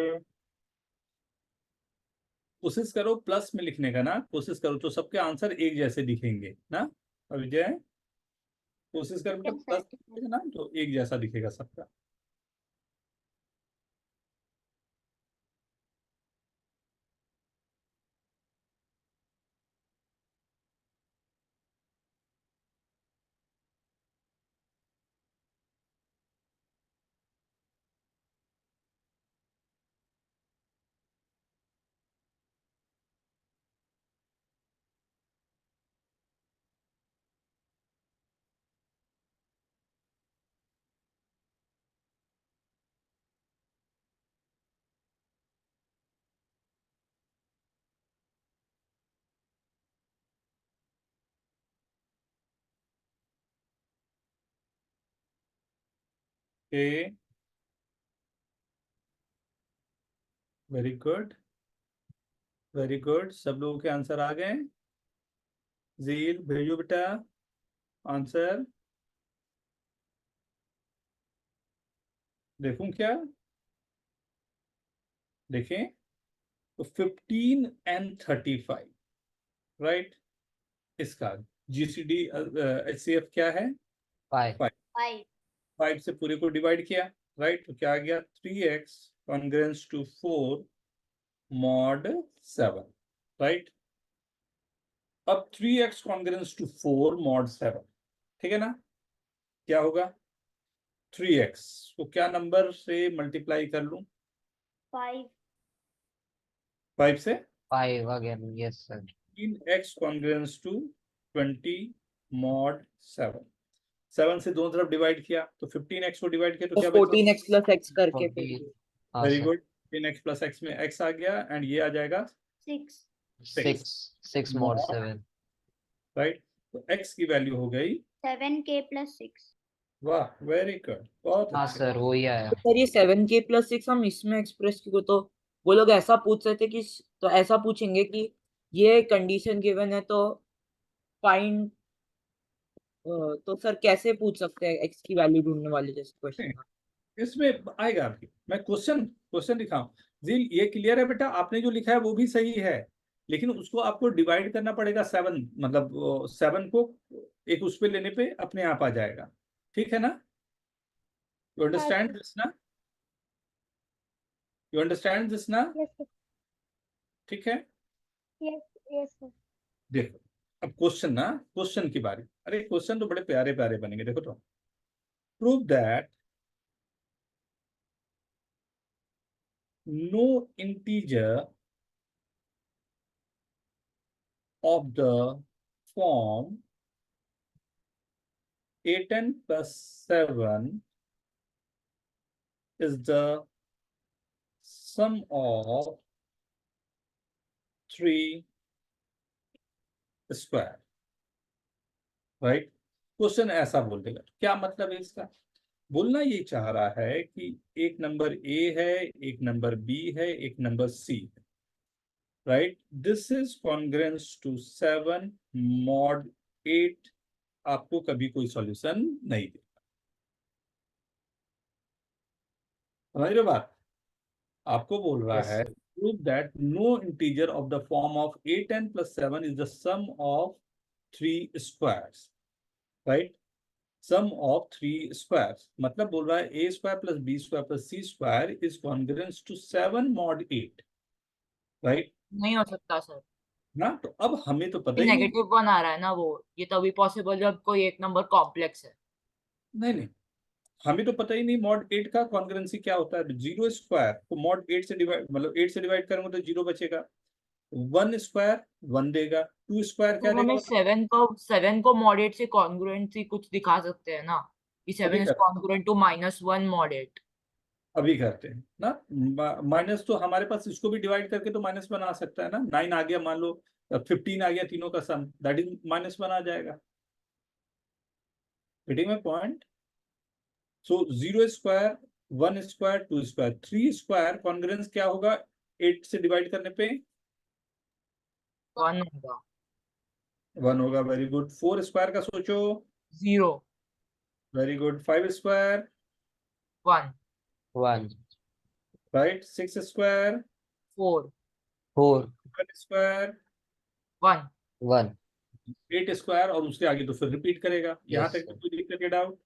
कोशिश करो प्लस में लिखने का ना, कोशिश करो तो सबके आंसर एक जैसे दिखेंगे ना। विजय, कोशिश करो बेटा, Yes, प्लस sir. लिखोगे ना तो एक जैसा दिखेगा सबका। ए, वेरी गुड, वेरी गुड, सब लोगों के आंसर आ गए। जील भेजो बेटा आंसर, देखूं क्या, देखें तो 15 and 35, राइट। इसका जीसीडी एचसीएफ क्या है, 5। 5। 5. 5 से पूरे को डिवाइड किया, राइट, तो क्या आ गया, 3x congruence to 4 mod 7, right. अब 3x कॉन्ग्रेंस टू 4 मॉड 7, ठीक है ना, क्या होगा, 3x को क्या नंबर से मल्टीप्लाई कर लूं, 5. 5 से, 5 again, yes sir. 3x congruence to 20 mod 7, 7 से दोनों तरफ डिवाइड किया तो 15x को डिवाइड किया तो तो क्या बचा, 14x प्लस x करके 40। फिर हाँ very sir. Good, 15x plus x में x आ गया एंड ये आ जाएगा 6. 6 मॉड 7। राइट, तो x की वैल्यू हो गई, 7k plus 6. वाह वेरी गुड, बहुत हाँ अच्छे। सर, वही आया। तो सर ये 7k प्लस 6 हम इसमें एक्सप्रेस की तो वो लोग ऐसा पूछ रहे थे कि तो ऐसा पूछेंगे कि ये कंडीशन गिवन है तो फाइंड, तो सर कैसे पूछ सकते हैं x की वैल्यू ढूंढने वाले जैसे क्वेश्चन। इसमें आएगा आपकी, मैं क्वेश्चन क्वेश्चन दिखाऊं, जी ये क्लियर है बेटा, आपने जो लिखा है वो भी सही है, लेकिन उसको आपको डिवाइड करना पड़ेगा 7, मतलब 7 को एक उस पे लेने पे अपने आप आ जाएगा, ठीक है ना, यू अंडरस्टैंड दिस ना, यू अंडरस्टैंड दिस ना, Yes, sir. ठीक है। Yes, yes, sir. देखो अब क्वेश्चन ना, क्वेश्चन की बारी, अरे क्वेश्चन तो बड़े प्यारे प्यारे बनेंगे, देखो तो, prove that no integer of the form 8n plus 7 is the sum of 3 square, right. Question ऐसा बोल देगा, क्या मतलब है इसका, बोलना ये चाह रहा है कि एक नंबर ए है, एक नंबर बी है, एक नंबर सी है, right, this is congruence to 7 mod 8। आपको कभी कोई सॉल्यूशन नहीं देगा। समझ रहे हो बात? आपको बोल रहा Yes, है sir. prove that no integer of the form of 8n plus 7 is the sum of 3 squares, right? Sum of 3 squares मतलब बोल रहा है a square plus b square plus c square is congruent to 7 mod 8, right? नहीं हो सकता sir, ना, तो अब हमें तो पता ही नहीं। नेगेटिव वन आ रहा है ना, वो ये तभी पॉसिबल जब कोई एक नंबर कॉम्प्लेक्स है। नहीं, हमें तो पता ही नहीं मॉड 8 का कॉन्ग्रुएंसी क्या होता है। 0 स्क्वायर को मॉड 8 से डिवाइड, मतलब 8 से डिवाइड करेंगे तो 0 बचेगा। 1 स्क्वायर 1 देगा, 2 स्क्वायर क्या तो हमें देगा? 7 को mod 8 से कॉन्ग्रुएंसी कुछ दिखा सकते हैं ना, कि 7 अभी इज कर, कॉन्ग्रुएंट टू -1 mod 8। अभी करते हैं ना। माइनस तो हमारे पास इसको भी डिवाइड करके तो माइनस बना सकता है ना। 9 आ गया, मान लो 15 आ गया, तीनों का सम, दैट इज -1 आ जाएगा। Getting my point? So 0 square 1 square 2 square 3 square congruence क्या होगा 8 से डिवाइड करने पे? 1 होगा। 1 होगा। Very good. 4 स्क्वायर का सोचो। 0 very good. 5 square 1 1, right. 6 square 4 4, 1 square 1। 1. 8 square, और उसके आगे तो फिर रिपीट करेगा। यहाँ Yes, तक sir. कोई दिक्कत या डाउट?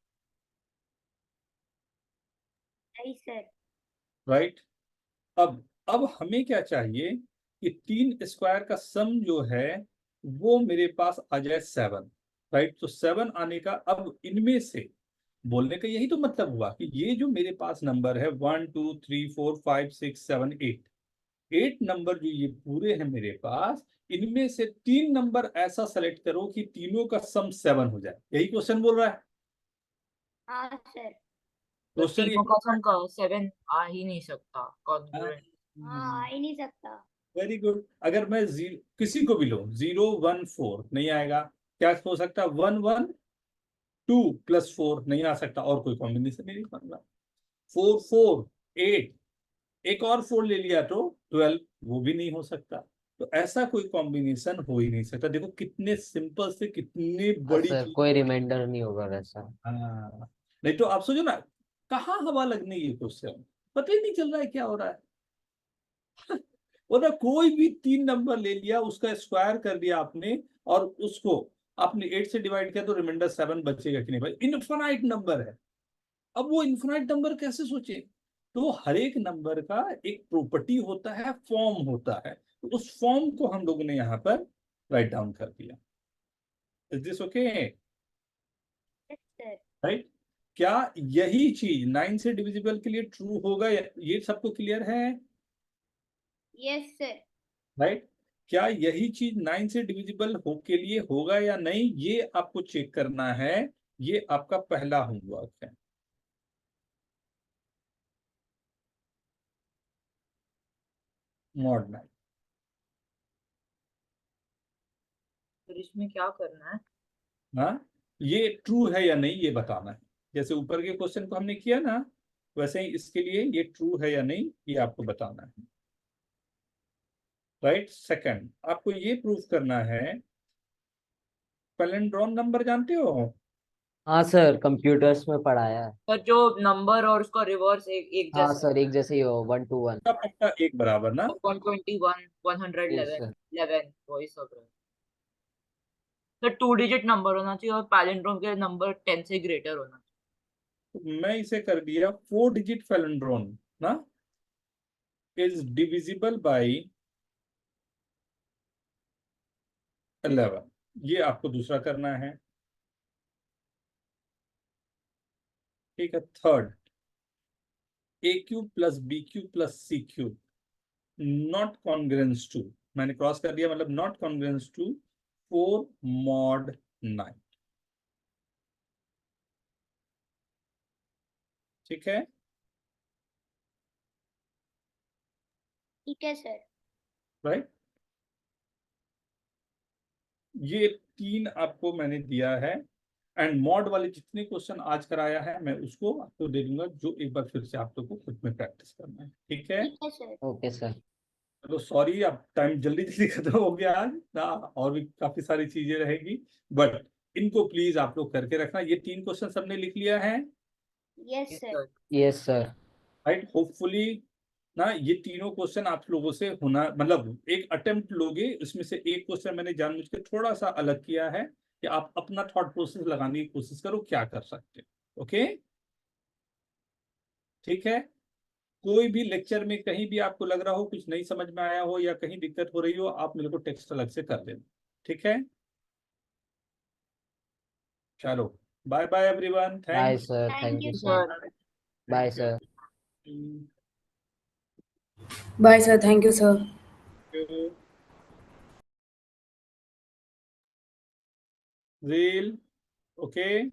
नहीं सर। राइट। अब हमें क्या चाहिए कि 3 स्क्वायर का सम जो है वो मेरे पास आ जाए 7, राइट। तो 7 आने का, अब इनमें से बोलने का यही तो मतलब हुआ कि ये जो मेरे पास नंबर है 1 2 3 4 5 6 7 8 नंबर जो ये पूरे हैं मेरे पास, इनमें से 3 नंबर ऐसा सेलेक्ट करो कि तीनों का सम 7 हो जाए। यही क्वेश्चन बोल रहा है। हाँ सर। तो क्वेश्चन तीनों का सम 7 आ ही नहीं सकता कॉन्ग्रुएंट। हाँ, आ ही नहीं सकता। Very good. अगर मैं किसी को भी लो 0 1 4 नहीं आएगा। क्या हो सकता है? 1 1 2 + 4 नहीं आ सकता, और कोई कॉम्बिनेशन नहीं बन रहा। 4 4 8, एक और 4 ले लिया तो 12, वो भी नहीं हो सकता। तो ऐसा कोई कॉम्बिनेशन हो ही नहीं सकता। देखो कितने सिंपल से कितनी हाँ बड़ी सर, चीज। कोई रिमाइंडर नहीं होगा वैसा. हाँ, नहीं तो आप सोचो ना, कहाँ हवा लगने ये क्वेश्चन, पता ही नहीं चल रहा है क्या हो रहा है। वो ना, कोई भी 3 नंबर ले लिया, उसका स्क्वायर कर दिया आपने, और उसको आपने 8 से डिवाइड किया, तो रिमाइंडर 7 बचेगा कि नहीं भाई? इनफाइनाइट नंबर है। अब वो इनफाइनाइट नंबर कैसे सोचे? तो हर एक नंबर का एक प्रॉपर्टी होता है, फॉर्म होता है, तो उस फॉर्म को हम लोगों ने यहाँ पर राइट डाउन कर दिया। Is this okay? Yes sir. Right. क्या यही चीज 9 से डिविजिबल के लिए ट्रू होगा? ये सबको क्लियर है? Yes sir. राइट। क्या यही चीज 9 से डिविजिबल हो के लिए होगा या नहीं, ये आपको चेक करना है। ये आपका पहला होमवर्क है। मॉड 9। फिर इसमें क्या करना है? हाँ, ये ट्रू है या नहीं ये बताना है। जैसे ऊपर के क्वेश्चन को हमने किया ना, वैसे ही इसके लिए ये ट्रू है या नहीं ये आपको बताना है। राइट। सेकंड, आपको ये प्रूफ करना है, पैलिंड्रोम नंबर जानते हो? हाँ सर, कंप्यूटर्स में पढ़ाया है. पर जो नंबर और उसका रिवर्स एक हाँ जैसा, सर, एक जैसे ही हो, 1 to 1. का पक्का एक बराबर ना? 121 Yes 111 sir. 11 वही सब है। तो 2 डिजिट नंबर होना चाहिए और पैलिंड्रोम के नंबर 10 से ग्रेटर होना चाहिए। तो मैं इसे कर दिया 4 डिजिट पैलिंड्रोम ना इज डिविजिबल बाय 11। ये आपको दूसरा करना है। ठीक है। Third, a³ + b³ + c³ not congruence to, मैंने क्रॉस कर दिया, मतलब नॉट कॉन्ग्रुएंस टू 4 mod 9। ठीक है। ठीक है सर। राइट। ये 3 आपको मैंने दिया है, एंड मॉड वाले जितने क्वेश्चन आज कराया है मैं उसको आपको दे दूंगा, जो एक बार फिर से आप लोग को खुद में प्रैक्टिस करना है। ठीक है। ठीक है सर। Okay sir. चलो सॉरी, अब टाइम जल्दी जल्दी खत्म हो गया आज ना, और भी काफी सारी चीजें रहेगी, बट इनको प्लीज आप लोग करके रखना। ये 3 क्वेश्चन सबने लिख लिया है, yes Yes, sir. sir. Yes sir. Right? Hopefully ना ये तीनों क्वेश्चन आप लोगों से होना, मतलब एक अटेम्प्ट लोगे, इसमें से एक क्वेश्चन मैंने जानबूझ के थोड़ा सा अलग किया है कि आप अपना थॉट प्रोसेस लगाने की कोशिश करो क्या कर सकते हो। ओके, ठीक है? कोई भी लेक्चर में कहीं भी आपको लग रहा हो कुछ नहीं समझ में आया हो या कहीं दिक्कत हो रही हो, आप मेरे को टेक्स्ट अलग से कर देना, ठीक है? चलो, bye bye everyone, bye thanks. Sir, thank thank you you sir. Sir. Bye sir. Bye sir, thank you sir. Zeel, okay.